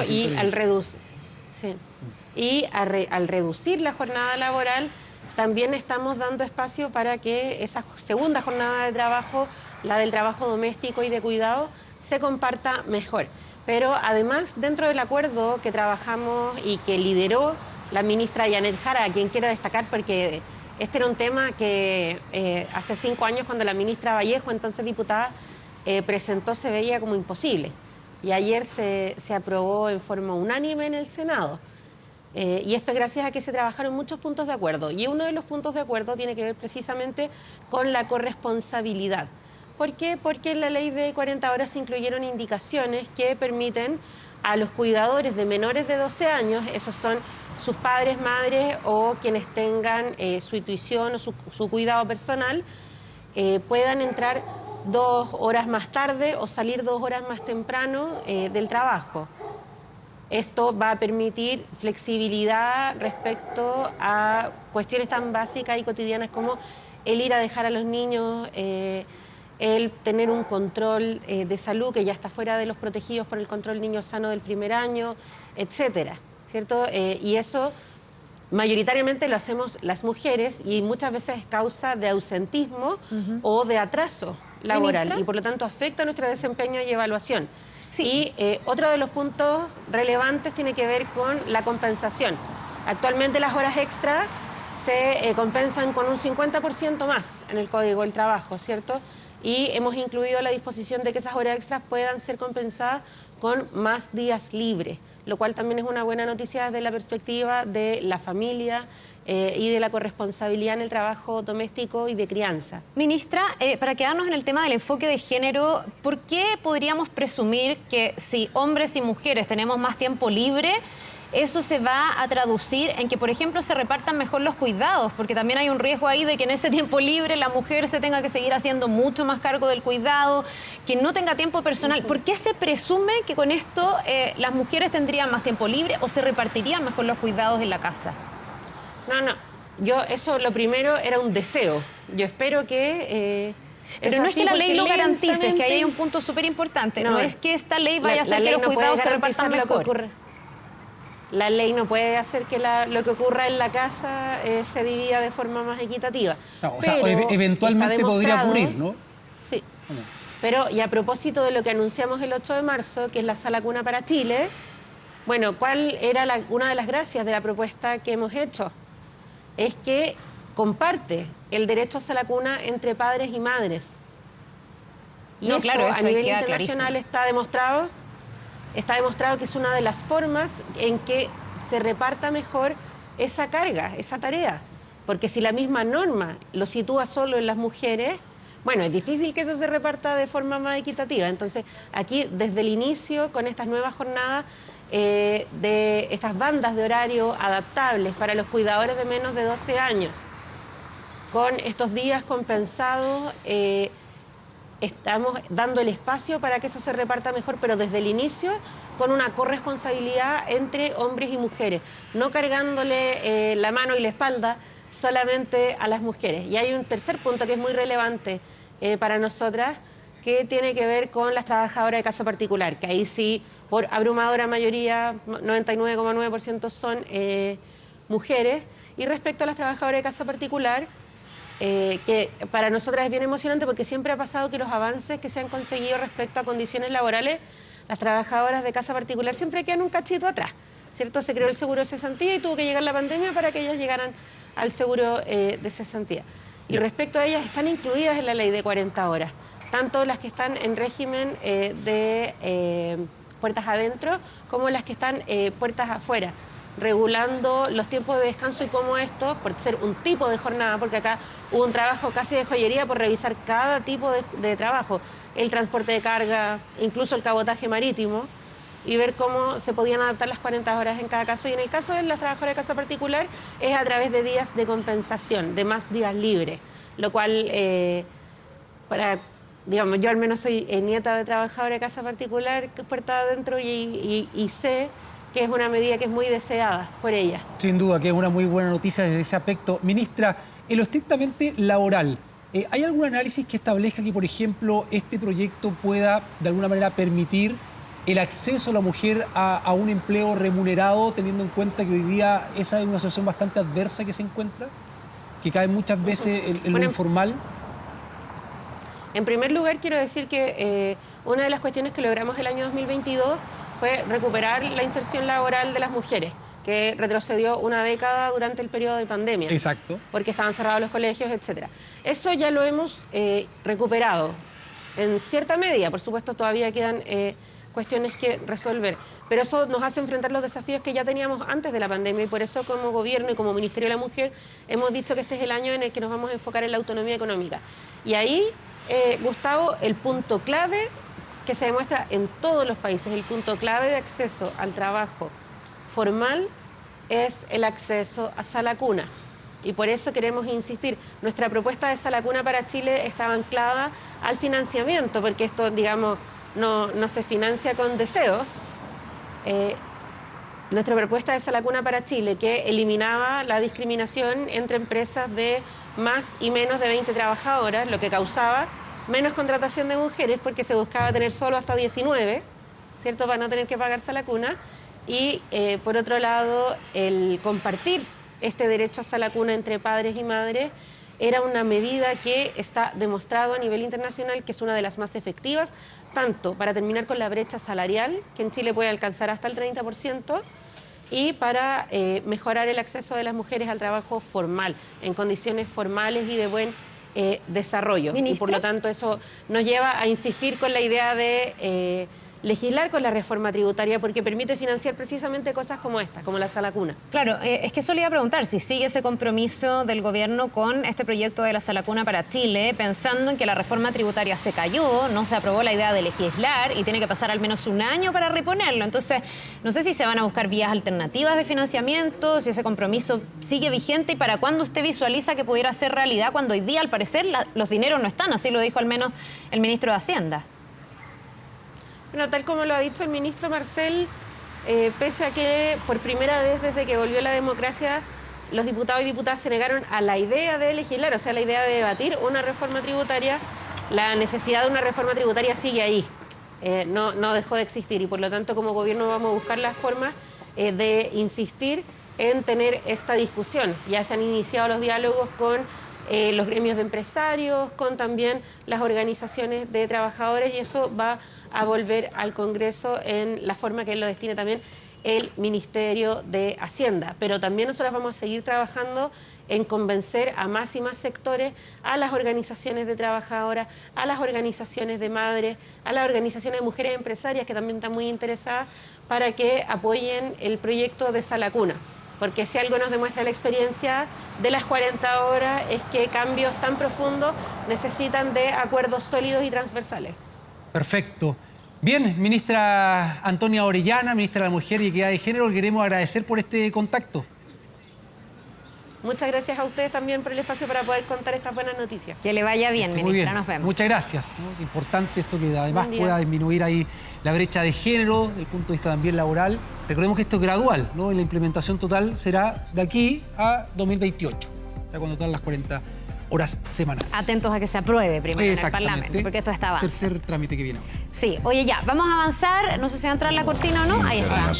Y al reducir la jornada laboral, también estamos dando espacio para que esa segunda jornada de trabajo, la del trabajo doméstico y de cuidado, se comparta mejor. Pero además, dentro del acuerdo que trabajamos y que lideró la ministra Janet Jara, a quien quiero destacar porque este era un tema que hace 5 años, cuando la ministra Vallejo, entonces diputada, presentó, se veía como imposible. y ayer se aprobó en forma unánime en el Senado. Y esto es gracias a que se trabajaron muchos puntos de acuerdo. Y uno de los puntos de acuerdo tiene que ver precisamente con la corresponsabilidad. ¿Por qué? Porque en la ley de 40 horas se incluyeron indicaciones que permiten a los cuidadores de menores de 12 años, esos son sus padres, madres o quienes tengan su intuición o su cuidado personal, puedan entrar 2 horas más tarde o salir 2 horas más temprano del trabajo. Esto va a permitir flexibilidad respecto a cuestiones tan básicas y cotidianas como el ir a dejar a los niños, el tener un control de salud que ya está fuera de los protegidos por el control niño sano del primer año, etcétera, ¿cierto? Y eso mayoritariamente lo hacemos las mujeres y muchas veces es causa de ausentismo o de atraso laboral. ¿Ministra? Y por lo tanto afecta nuestro desempeño y evaluación. Sí. Y otro de los puntos relevantes tiene que ver con la compensación. Actualmente las horas extra se compensan con un 50% más en el Código del Trabajo, ¿cierto? Y hemos incluido la disposición de que esas horas extras puedan ser compensadas con más días libres, lo cual también es una buena noticia desde la perspectiva de la familia y de la corresponsabilidad en el trabajo doméstico y de crianza. Ministra, para quedarnos en el tema del enfoque de género, ¿por qué podríamos presumir que si hombres y mujeres tenemos más tiempo libre, eso se va a traducir en que, por ejemplo, se repartan mejor los cuidados? Porque también hay un riesgo ahí de que en ese tiempo libre la mujer se tenga que seguir haciendo mucho más cargo del cuidado, que no tenga tiempo personal. ¿Por qué se presume que con esto las mujeres tendrían más tiempo libre o se repartirían mejor los cuidados en la casa? No, eso lo primero era un deseo. Yo espero que... Pero no es que la ley lo garantice, es que ahí hay un punto súper importante. No es que esta ley vaya a hacer que los cuidados se repartan mejor. La ley no puede hacer que lo que ocurra en la casa se divida de forma más equitativa. No, o sea, eventualmente podría ocurrir, ¿no? Sí. Pero, y a propósito de lo que anunciamos el 8 de marzo, que es la Sala Cuna para Chile, bueno, ¿cuál era una de las gracias de la propuesta que hemos hecho? Es que comparte el derecho a Sala Cuna entre padres y madres. Y eso a nivel internacional está demostrado que es una de las formas en que se reparta mejor esa carga, esa tarea. Porque si la misma norma lo sitúa solo en las mujeres, bueno, es difícil que eso se reparta de forma más equitativa. Entonces, aquí, desde el inicio, con estas nuevas jornadas, de estas bandas de horario adaptables para los cuidadores de menos de 12 años, con estos días compensados, estamos dando el espacio para que eso se reparta mejor, pero desde el inicio con una corresponsabilidad entre hombres y mujeres, no cargándole la mano y la espalda solamente a las mujeres. Y hay un tercer punto que es muy relevante para nosotras, que tiene que ver con las trabajadoras de casa particular, que ahí sí, por abrumadora mayoría, 99,9% son mujeres. Y respecto a las trabajadoras de casa particular, que para nosotras es bien emocionante porque siempre ha pasado que los avances que se han conseguido respecto a condiciones laborales, las trabajadoras de casa particular siempre quedan un cachito atrás, ¿cierto? Se creó el seguro de cesantía y tuvo que llegar la pandemia para que ellas llegaran al seguro de cesantía. Y respecto a ellas, están incluidas en la ley de 40 horas, tanto las que están en régimen de puertas adentro como las que están puertas afuera, regulando los tiempos de descanso y cómo esto, por ser un tipo de jornada, porque acá hubo un trabajo casi de joyería por revisar cada tipo de trabajo, el transporte de carga, incluso el cabotaje marítimo, y ver cómo se podían adaptar las 40 horas en cada caso. Y en el caso de las trabajadoras de casa particular es a través de días de compensación, de más días libres, lo cual, digamos, yo al menos soy nieta de trabajadora de casa particular, puerta adentro, y sé que es una medida que es muy deseada por ellas. Sin duda, que es una muy buena noticia desde ese aspecto. Ministra, en lo estrictamente laboral, ¿hay algún análisis que establezca que, por ejemplo, este proyecto pueda, de alguna manera, permitir el acceso a la mujer a un empleo remunerado, teniendo en cuenta que hoy día esa es una situación bastante adversa que se encuentra, que cae muchas veces en lo informal? En primer lugar, quiero decir que una de las cuestiones que logramos el año 2022 fue recuperar la inserción laboral de las mujeres, que retrocedió una década durante el periodo de pandemia. Exacto. Porque estaban cerrados los colegios, etcétera. Eso ya lo hemos recuperado en cierta medida. Por supuesto, todavía quedan cuestiones que resolver. Pero eso nos hace enfrentar los desafíos que ya teníamos antes de la pandemia y por eso como gobierno y como Ministerio de la Mujer hemos dicho que este es el año en el que nos vamos a enfocar en la autonomía económica. Y ahí, Gustavo, el punto clave que se demuestra en todos los países, el punto clave de acceso al trabajo formal es el acceso a Sala Cuna. Y por eso queremos insistir, nuestra propuesta de Sala Cuna para Chile estaba anclada al financiamiento, porque esto, digamos, no se financia con deseos. Nuestra propuesta de Sala Cuna para Chile, que eliminaba la discriminación entre empresas de más y menos de 20 trabajadoras, lo que causaba menos contratación de mujeres porque se buscaba tener solo hasta 19, ¿cierto?, para no tener que pagar Sala Cuna. Y por otro lado, el compartir este derecho a Sala Cuna entre padres y madres era una medida que está demostrado a nivel internacional que es una de las más efectivas, tanto para terminar con la brecha salarial, que en Chile puede alcanzar hasta el 30%, y para mejorar el acceso de las mujeres al trabajo formal, en condiciones formales y de buen desarrollo. ¿Ministra? Y por lo tanto eso nos lleva a insistir con la idea de legislar con la reforma tributaria porque permite financiar precisamente cosas como esta, como la Sala Cuna. Claro, es que eso le iba a preguntar, si sigue ese compromiso del gobierno con este proyecto de la Sala Cuna para Chile, pensando en que la reforma tributaria se cayó, no se aprobó la idea de legislar y tiene que pasar al menos un año para reponerlo. Entonces, no sé si se van a buscar vías alternativas de financiamiento, si ese compromiso sigue vigente y para cuándo usted visualiza que pudiera ser realidad, cuando hoy día, al parecer, los dineros no están, así lo dijo al menos el ministro de Hacienda. Bueno, tal como lo ha dicho el ministro Marcel, pese a que por primera vez desde que volvió la democracia los diputados y diputadas se negaron a la idea de legislar, o sea, la idea de debatir una reforma tributaria, la necesidad de una reforma tributaria sigue ahí, no dejó de existir y por lo tanto como gobierno vamos a buscar las formas de insistir en tener esta discusión. Ya se han iniciado los diálogos con los gremios de empresarios, con también las organizaciones de trabajadores y eso va a volver al Congreso en la forma que él lo destine también el Ministerio de Hacienda. Pero también nosotros vamos a seguir trabajando en convencer a más y más sectores, a las organizaciones de trabajadoras, a las organizaciones de madres, a las organizaciones de mujeres empresarias que también están muy interesadas para que apoyen el proyecto de Sala Cuna. Porque si algo nos demuestra la experiencia de las 40 horas es que cambios tan profundos necesitan de acuerdos sólidos y transversales. Perfecto. Bien, ministra Antonia Orellana, ministra de la Mujer y Equidad de Género, queremos agradecer por este contacto. Muchas gracias a ustedes también por el espacio para poder contar estas buenas noticias. Que le vaya bien, ministra. Muy bien. Nos vemos. Muchas gracias. ¿No? Importante esto que además pueda disminuir ahí la brecha de género, desde el punto de vista también laboral. Recordemos que esto es gradual, ¿no? La implementación total será de aquí a 2028, ya cuando están las 40 horas semanales. Atentos a que se apruebe primero en el Parlamento, porque esto está avanzando. Tercer trámite que viene ahora. Sí, oye ya, vamos a avanzar, no sé si va a entrar la cortina o no, ahí está.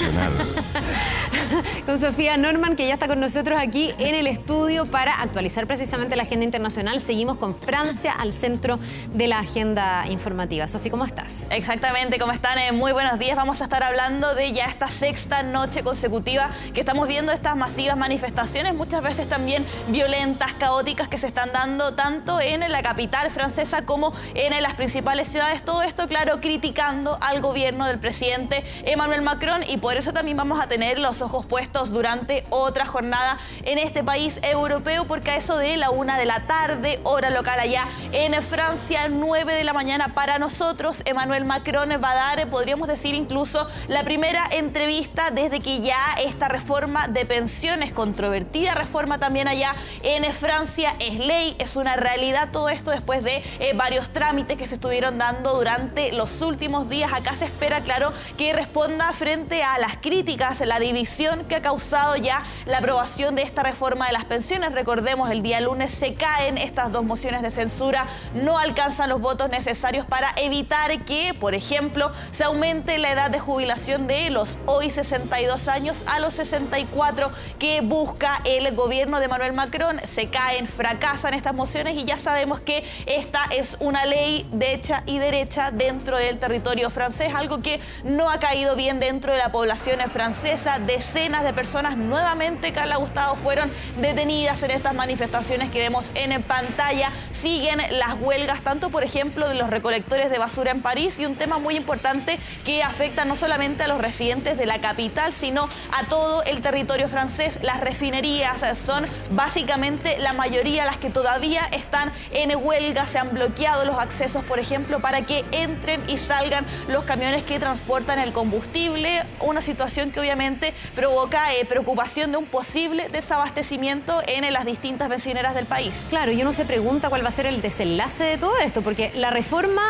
Con Sofía Norman, que ya está con nosotros aquí en el estudio para actualizar precisamente la agenda internacional. Seguimos con Francia al centro de la agenda informativa. Sofía, ¿cómo estás? Exactamente, ¿cómo están? Muy buenos días. Vamos a estar hablando de ya esta sexta noche consecutiva que estamos viendo estas masivas manifestaciones, muchas veces también violentas, caóticas, que se están dando tanto en la capital francesa como en las principales ciudades. Todo esto, claro, criticando al gobierno del presidente Emmanuel Macron y por eso también vamos a tener los ojos puestos durante otra jornada en este país europeo porque a eso de la 1 de la tarde, hora local allá en Francia, 9 de la mañana para nosotros, Emmanuel Macron va a dar, podríamos decir incluso, la primera entrevista desde que ya esta reforma de pensiones, controvertida reforma también allá en Francia, es ley, es una realidad todo esto después de varios trámites que se estuvieron dando durante los últimos días. Acá se espera, claro, que responda frente a las críticas, la división que ha causado ya la aprobación de esta reforma de las pensiones. Recordemos, el día lunes se caen estas dos mociones de censura, no alcanzan los votos necesarios para evitar que, por ejemplo, se aumente la edad de jubilación de los hoy 62 años a los 64 que busca el gobierno de Emmanuel Macron. Se caen, fracasan estas mociones y ya sabemos que esta es una ley de hecha y derecha dentro de del territorio francés, algo que no ha caído bien dentro de la población francesa. Decenas de personas nuevamente, Carla Gustavo, fueron detenidas en estas manifestaciones que vemos en pantalla. Siguen las huelgas, tanto por ejemplo de los recolectores de basura en París, y un tema muy importante que afecta no solamente a los residentes de la capital, sino a todo el territorio francés. Las refinerías son básicamente la mayoría las que todavía están en huelga. Se han bloqueado los accesos, por ejemplo, para que entren y salgan los camiones que transportan el combustible, una situación que obviamente provoca preocupación de un posible desabastecimiento en las distintas bencineras del país. Claro, y uno se pregunta cuál va a ser el desenlace de todo esto, porque la reforma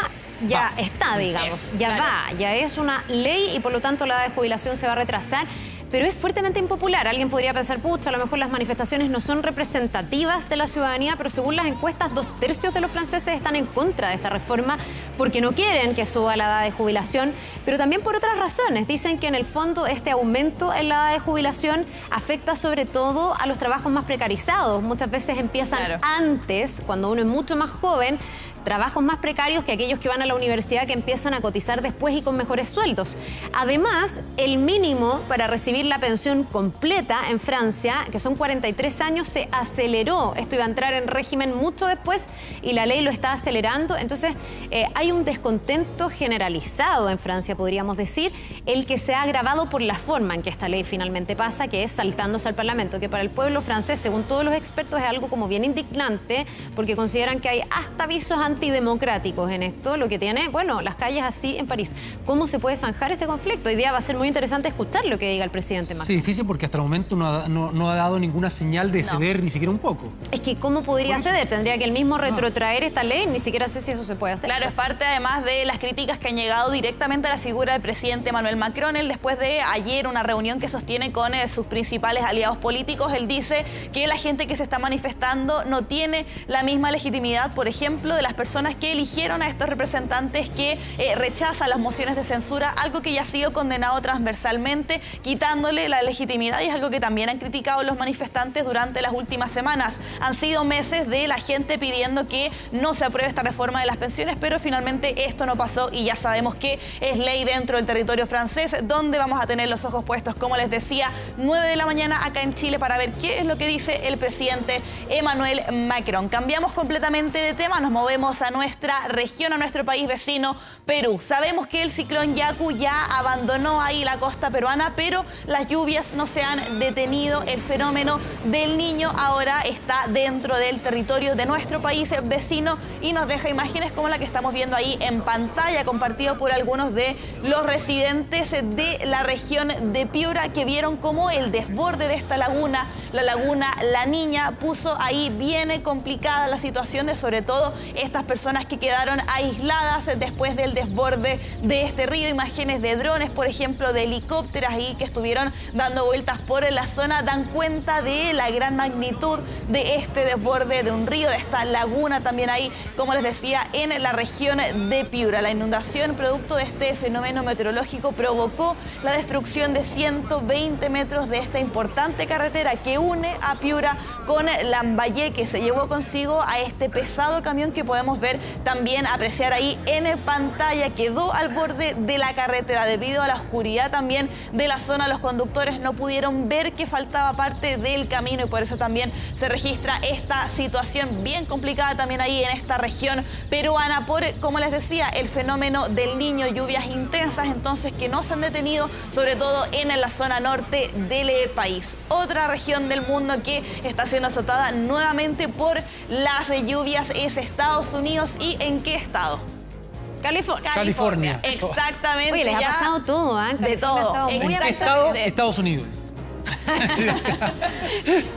ya está, digamos, ya es una ley y por lo tanto la edad de jubilación se va a retrasar. Pero es fuertemente impopular. Alguien podría pensar, pucha, a lo mejor las manifestaciones no son representativas de la ciudadanía, pero según las encuestas, 2/3 de los franceses están en contra de esta reforma porque no quieren que suba la edad de jubilación, pero también por otras razones. Dicen que en el fondo este aumento en la edad de jubilación afecta sobre todo a los trabajos más precarizados. Muchas veces empiezan antes, cuando uno es mucho más joven, trabajos más precarios que aquellos que van a la universidad, que empiezan a cotizar después y con mejores sueldos. Además, el mínimo para recibir la pensión completa en Francia, que son 43 años, se aceleró. Esto iba a entrar en régimen mucho después y la ley lo está acelerando. Entonces, hay un descontento generalizado en Francia, podríamos decir, el que se ha agravado por la forma en que esta ley finalmente pasa, que es saltándose al Parlamento, que para el pueblo francés, según todos los expertos, es algo como bien indignante, porque consideran que hay hasta avisos antidemocráticos en esto, lo que tiene, bueno, las calles así en París. ¿Cómo se puede zanjar este conflicto? Hoy día va a ser muy interesante escuchar lo que diga el presidente Macron. Sí, difícil porque hasta el momento no ha dado ninguna señal de ceder ni siquiera un poco. Es que ¿cómo podría ceder? Tendría que él mismo retrotraer esta ley, ni siquiera sé si eso se puede hacer. Claro, es parte además de las críticas que han llegado directamente a la figura del presidente Emmanuel Macron. Él, después de ayer una reunión que sostiene con sus principales aliados políticos, él dice que la gente que se está manifestando no tiene la misma legitimidad, por ejemplo, de las personas que eligieron a estos representantes que rechazan las mociones de censura, algo que ya ha sido condenado transversalmente, quitándole la legitimidad, y es algo que también han criticado los manifestantes durante las últimas semanas. Han sido meses de la gente pidiendo que no se apruebe esta reforma de las pensiones, pero finalmente esto no pasó y ya sabemos que es ley dentro del territorio francés, donde vamos a tener los ojos puestos, como les decía, 9 de la mañana acá en Chile, para ver qué es lo que dice el presidente Emmanuel Macron. Cambiamos completamente de tema, nos movemos a nuestra región, a nuestro país vecino, Perú. Sabemos que el ciclón Yaku ya abandonó ahí la costa peruana, pero las lluvias no se han detenido. El fenómeno del Niño ahora está dentro del territorio de nuestro país vecino y nos deja imágenes como la que estamos viendo ahí en pantalla, compartido por algunos de los residentes de la región de Piura, que vieron cómo el desborde de esta laguna, la laguna La Niña, puso ahí bien complicada la situación de sobre todo estas personas que quedaron aisladas después del desborde de este río. Imágenes de drones, por ejemplo, de helicópteros ahí que estuvieron dando vueltas por la zona, dan cuenta de la gran magnitud de este desborde de un río, de esta laguna también ahí, como les decía, en la región de Piura. La inundación producto de este fenómeno meteorológico provocó la destrucción de 120 metros de esta importante carretera que une a Piura con Lambayeque, que se llevó consigo a este pesado camión que podemos ver también, apreciar ahí en pantalla. Quedó al borde de la carretera debido a la oscuridad también de la zona. Los conductores no pudieron ver que faltaba parte del camino y por eso también se registra esta situación bien complicada también ahí en esta región peruana por, como les decía, el fenómeno del Niño, lluvias intensas entonces que no se han detenido, sobre todo en la zona norte del país. Otra región del mundo que está siendo azotada nuevamente por las lluvias es Estados Unidos. ¿Y en qué estado? California. Exactamente. Oye, les ha pasado todo, ¿eh? De todo. ¿En qué estado? Estados Unidos.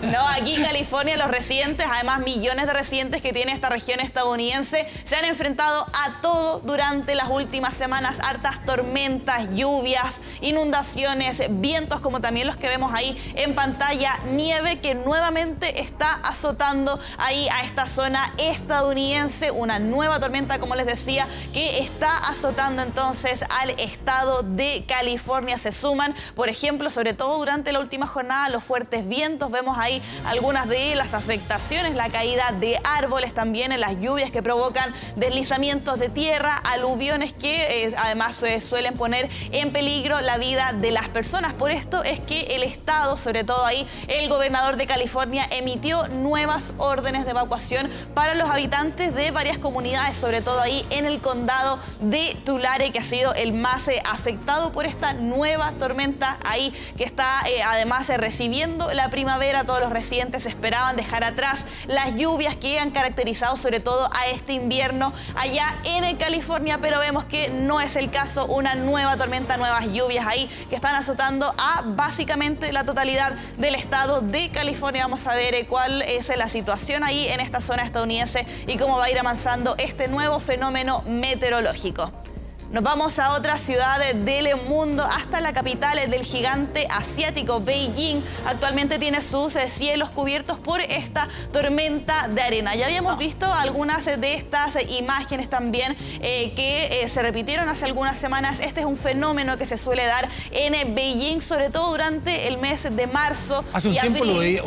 No, aquí en California los residentes, además millones de residentes que tiene esta región estadounidense, se han enfrentado a todo durante las últimas semanas. Hartas tormentas, lluvias, inundaciones, vientos como también los que vemos ahí en pantalla, nieve que nuevamente está azotando ahí a esta zona estadounidense. Una nueva tormenta, como les decía, que está azotando entonces al estado de California. Se suman, por ejemplo, sobre todo durante la última jornada, jornada, los fuertes vientos, vemos ahí algunas de las afectaciones, la caída de árboles también, en las lluvias que provocan deslizamientos de tierra, aluviones que además suelen poner en peligro la vida de las personas. Por esto es que el Estado, sobre todo ahí el gobernador de California, emitió nuevas órdenes de evacuación para los habitantes de varias comunidades, sobre todo ahí en el condado de Tulare, que ha sido el más afectado por esta nueva tormenta ahí, que está además recibiendo la primavera. Todos los residentes esperaban dejar atrás las lluvias que han caracterizado sobre todo a este invierno allá en California, pero vemos que no es el caso. Una nueva tormenta, nuevas lluvias ahí que están azotando a básicamente la totalidad del estado de California. Vamos a ver cuál es la situación ahí en esta zona estadounidense y cómo va a ir avanzando este nuevo fenómeno meteorológico. Nos vamos a otra ciudad del mundo, hasta la capital del gigante asiático, Beijing. Actualmente tiene sus cielos cubiertos por esta tormenta de arena. Ya habíamos visto algunas de estas imágenes también que se repitieron hace algunas semanas. Este es un fenómeno que se suele dar en Beijing, sobre todo durante el mes de marzo. Hace un tiempo lo veía,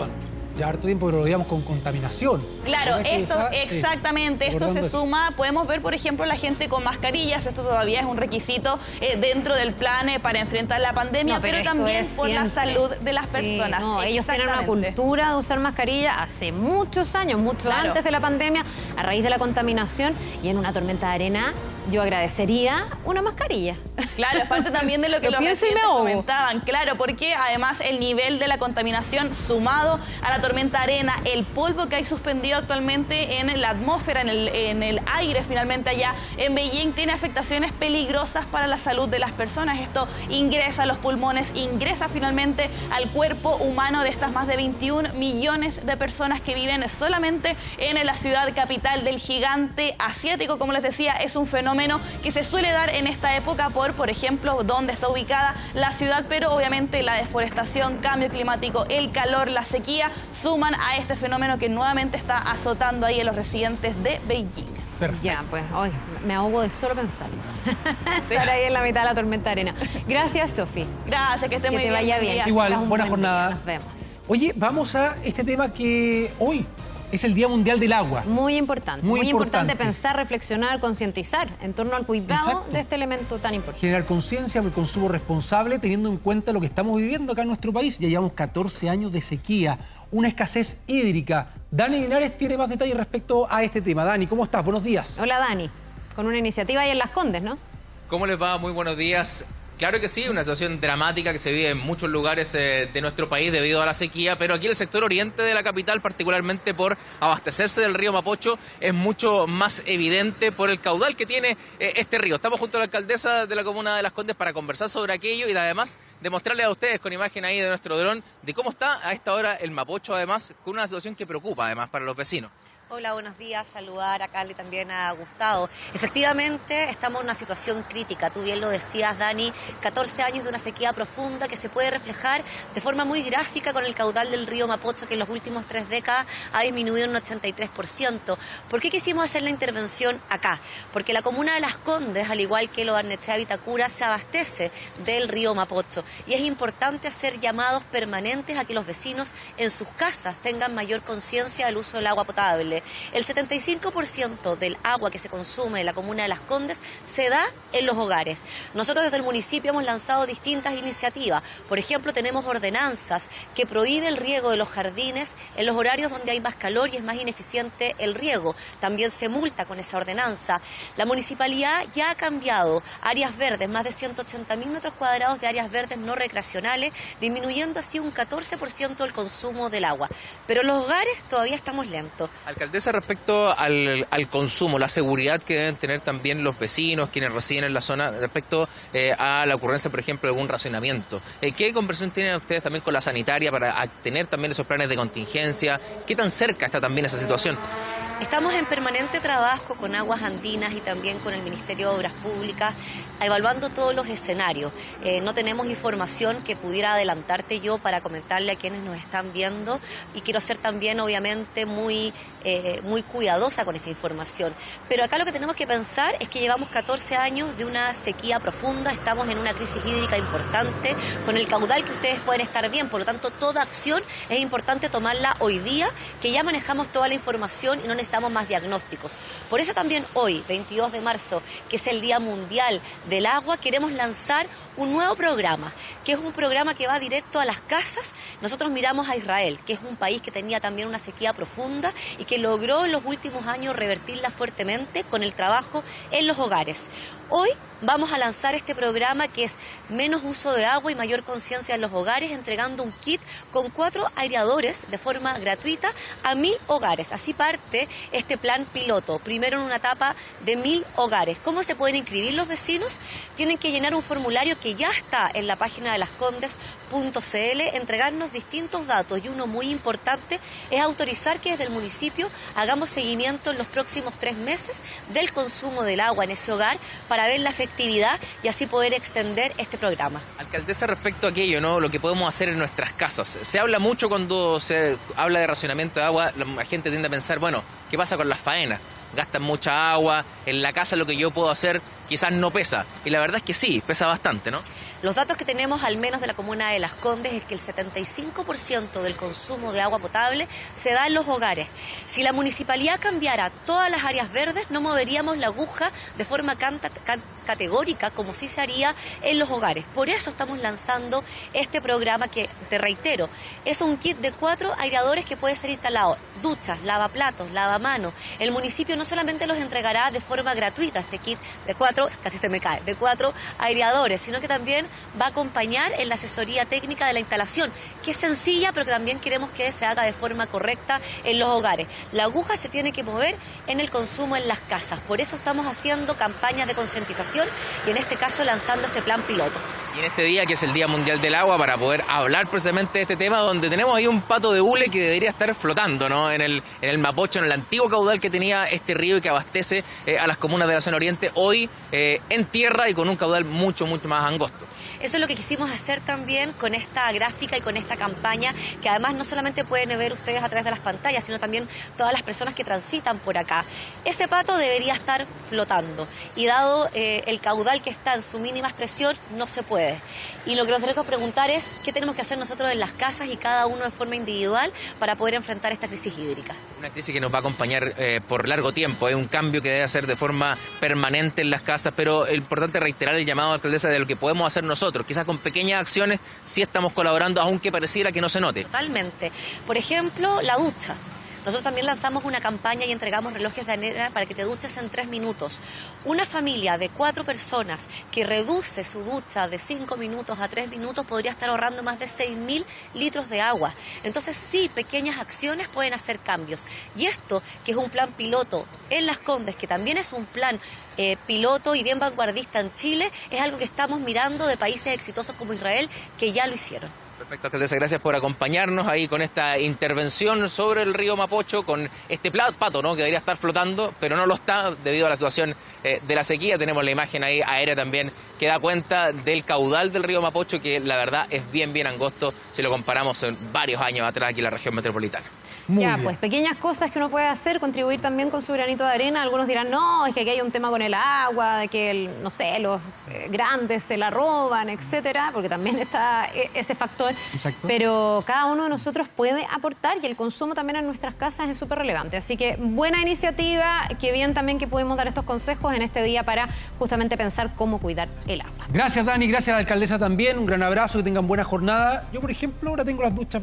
ya harto tiempo que lo veíamos con contaminación. Claro, esto exactamente, sí, esto se eso. suma. Podemos ver, por ejemplo, la gente con mascarillas. Esto todavía es un requisito dentro del plan para enfrentar la pandemia, pero también por la salud de las personas. No, ellos tienen una cultura de usar mascarilla hace muchos años, mucho antes de la pandemia, a raíz de la contaminación, y en una tormenta de arena yo agradecería una mascarilla. Claro, es parte también de lo que los residentes comentaban. Claro, porque además el nivel de la contaminación sumado a la tormenta arena, el polvo que hay suspendido actualmente en la atmósfera, en el aire finalmente allá en Beijing, tiene afectaciones peligrosas para la salud de las personas. Esto ingresa a los pulmones, ingresa finalmente al cuerpo humano de estas más de 21 millones de personas que viven solamente en la ciudad capital del gigante asiático. Como les decía, es un fenómeno que se suele dar en esta época por ejemplo, donde está ubicada la ciudad, pero obviamente la deforestación, cambio climático, el calor, la sequía, suman a este fenómeno que nuevamente está azotando ahí a los residentes de Beijing. Perfecto. Ya, pues, hoy me ahogo de solo pensarlo. Estar ahí en la mitad de la tormenta de arena. Gracias, Sofi. Gracias, que esté muy bien. Que te vaya bien. Igual, buena jornada. Nos vemos. Oye, vamos a este tema que hoy es el Día Mundial del Agua. Muy importante. Muy importante pensar, reflexionar, concientizar en torno al cuidado de este elemento tan importante. Generar conciencia por el consumo responsable, teniendo en cuenta lo que estamos viviendo acá en nuestro país. Ya llevamos 14 años de sequía, una escasez hídrica. Dani Linares tiene más detalles respecto a este tema. Dani, ¿cómo estás? Buenos días. Hola, Dani. Con una iniciativa ahí en Las Condes, ¿no? ¿Cómo les va? Muy buenos días. Claro que sí, una situación dramática que se vive en muchos lugares de nuestro país debido a la sequía, pero aquí en el sector oriente de la capital, particularmente por abastecerse del río Mapocho, es mucho más evidente por el caudal que tiene este río. Estamos junto a la alcaldesa de la comuna de Las Condes para conversar sobre aquello y además demostrarles a ustedes con imagen ahí de nuestro dron de cómo está a esta hora el Mapocho, además con una situación que preocupa además para los vecinos. Hola, buenos días. Saludar a Carla y también a Gustavo. Efectivamente, estamos en una situación crítica. Tú bien lo decías, Dani, 14 años de una sequía profunda que se puede reflejar de forma muy gráfica con el caudal del río Mapocho, que en las últimas 3 décadas ha disminuido un 83%. ¿Por qué quisimos hacer la intervención acá? Porque la comuna de Las Condes, al igual que Lo Barnechea y Vitacura, se abastece del río Mapocho. Y es importante hacer llamados permanentes a que los vecinos en sus casas tengan mayor conciencia del uso del agua potable. El 75% del agua que se consume en la comuna de Las Condes se da en los hogares. Nosotros desde el municipio hemos lanzado distintas iniciativas. Por ejemplo, tenemos ordenanzas que prohíben el riego de los jardines en los horarios donde hay más calor y es más ineficiente el riego. También se multa con esa ordenanza. La municipalidad ya ha cambiado áreas verdes, más de 180.000 metros cuadrados de áreas verdes no recreacionales, disminuyendo así un 14% el consumo del agua. Pero en los hogares todavía estamos lentos. Alcaldesa, respecto al consumo, la seguridad que deben tener también los vecinos, quienes residen en la zona, respecto a la ocurrencia, por ejemplo, de algún racionamiento. ¿Qué conversación tienen ustedes también con la sanitaria para tener también esos planes de contingencia? ¿Qué tan cerca está también esa situación? Estamos en permanente trabajo con Aguas Andinas y también con el Ministerio de Obras Públicas, evaluando todos los escenarios. No tenemos información que pudiera adelantarte yo para comentarle a quienes nos están viendo, y quiero ser también obviamente muy cuidadosa con esa información. Pero acá lo que tenemos que pensar es que llevamos 14 años de una sequía profunda, estamos en una crisis hídrica importante, con el caudal que ustedes pueden estar bien, por lo tanto toda acción es importante tomarla hoy día, que ya manejamos toda la información y no necesitamos más diagnósticos. Por eso también hoy, 22 de marzo, que es el Día Mundial del Agua, queremos lanzar un nuevo programa, que es un programa que va directo a las casas. Nosotros miramos a Israel, que es un país que tenía también una sequía profunda y que logró en los últimos años revertirla fuertemente con el trabajo en los hogares. Hoy vamos a lanzar este programa que es menos uso de agua y mayor conciencia en los hogares, entregando un kit con 4 aireadores de forma gratuita a 1000 hogares. Así parte este plan piloto, primero en una etapa de 1000 hogares. ¿Cómo se pueden inscribir los vecinos? Tienen que llenar un formulario que ya está en la página de lascondes.cl, entregarnos distintos datos, y uno muy importante es autorizar que desde el municipio hagamos seguimiento en los próximos 3 meses del consumo del agua en ese hogar para ver la efectividad y así poder extender este programa. Alcaldesa, respecto a aquello, ¿no? Lo que podemos hacer en nuestras casas. Se habla mucho cuando se habla de racionamiento de agua, la gente tiende a pensar, bueno, ¿qué pasa con las faenas? Gastan mucha agua, en la casa lo que yo puedo hacer quizás no pesa. Y la verdad es que sí, pesa bastante, ¿no? Los datos que tenemos, al menos de la comuna de Las Condes, es que el 75% del consumo de agua potable se da en los hogares. Si la municipalidad cambiara todas las áreas verdes, no moveríamos la aguja de forma categórica como sí se haría en los hogares. Por eso estamos lanzando este programa que, te reitero, es un kit de 4 aireadores que puede ser instalado. Duchas, lavaplatos, lavamanos. El municipio no solamente los entregará de forma gratuita, este kit de 4, casi se me cae, de 4 aireadores, sino que también va a acompañar en la asesoría técnica de la instalación, que es sencilla, pero que también queremos que se haga de forma correcta en los hogares. La aguja se tiene que mover en el consumo en las casas. Por eso estamos haciendo campañas de concientización y en este caso lanzando este plan piloto. Y en este día, que es el Día Mundial del Agua, para poder hablar precisamente de este tema, donde tenemos ahí un pato de hule que debería estar flotando, ¿no? En el Mapocho, en el antiguo caudal que tenía este río y que abastece a las comunas de la zona oriente, hoy en tierra y con un caudal mucho más angosto. Eso es lo que quisimos hacer también con esta gráfica y con esta campaña, que además no solamente pueden ver ustedes a través de las pantallas, sino también todas las personas que transitan por acá. Ese pato debería estar flotando y dado el caudal que está en su mínima expresión, no se puede. Y lo que nos tenemos que preguntar es qué tenemos que hacer nosotros en las casas y cada uno de forma individual para poder enfrentar esta crisis hídrica. Una crisis que nos va a acompañar por largo tiempo, es un cambio que debe hacer de forma permanente en las casas, pero es importante reiterar el llamado, alcaldesa, de lo que podemos hacer nosotros. Quizás con pequeñas acciones sí estamos colaborando, aunque pareciera que no se note. Totalmente. Por ejemplo, la ducha. Nosotros también lanzamos una campaña y entregamos relojes de arena para que te duches en 3 minutos. Una familia de 4 personas que reduce su ducha de 5 minutos a 3 minutos podría estar ahorrando más de 6.000 litros de agua. Entonces sí, pequeñas acciones pueden hacer cambios. Y esto, que es un plan piloto en Las Condes, que también es un plan piloto y bien vanguardista en Chile, es algo que estamos mirando de países exitosos como Israel, que ya lo hicieron. Perfecto, alcaldesa, gracias por acompañarnos ahí con esta intervención sobre el río Mapocho, con este pato, ¿no?, que debería estar flotando, pero no lo está debido a la situación de la sequía. Tenemos la imagen ahí aérea también que da cuenta del caudal del río Mapocho, que la verdad es bien angosto si lo comparamos en varios años atrás aquí en la región metropolitana. Pues pequeñas cosas que uno puede hacer, contribuir también con su granito de arena. Algunos dirán, no, es que aquí hay un tema con el agua, de que, no sé, los grandes se la roban, etcétera, porque también está ese factor. Exacto. Pero cada uno de nosotros puede aportar y el consumo también en nuestras casas es súper relevante. Así que buena iniciativa, qué bien también que pudimos dar estos consejos en este día para justamente pensar cómo cuidar el agua. Gracias, Dani, gracias a la alcaldesa también, un gran abrazo, que tengan buena jornada. Yo, por ejemplo, ahora tengo las duchas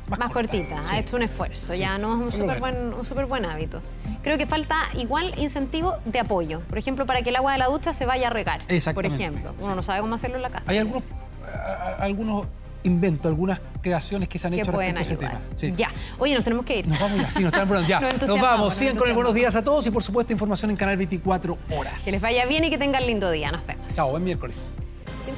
más cortita, sí. Ha hecho un esfuerzo, sí. Ya no es un súper buen hábito. Creo que falta igual incentivo de apoyo. Por ejemplo, para que el agua de la ducha se vaya a regar. Por ejemplo, uno no sabe cómo hacerlo en la casa. Hay algunos inventos, algunas creaciones que se han hecho respecto a ese tema. Sí. Ya. Oye, nos tenemos que ir. Nos vamos ya, sí, nos están preguntando. Ya. Nos vamos. Sigan con el buenos días a todos y, por supuesto, información en Canal 24 Horas. Que les vaya bien y que tengan lindo día. Nos vemos. Chao, buen miércoles. Sí.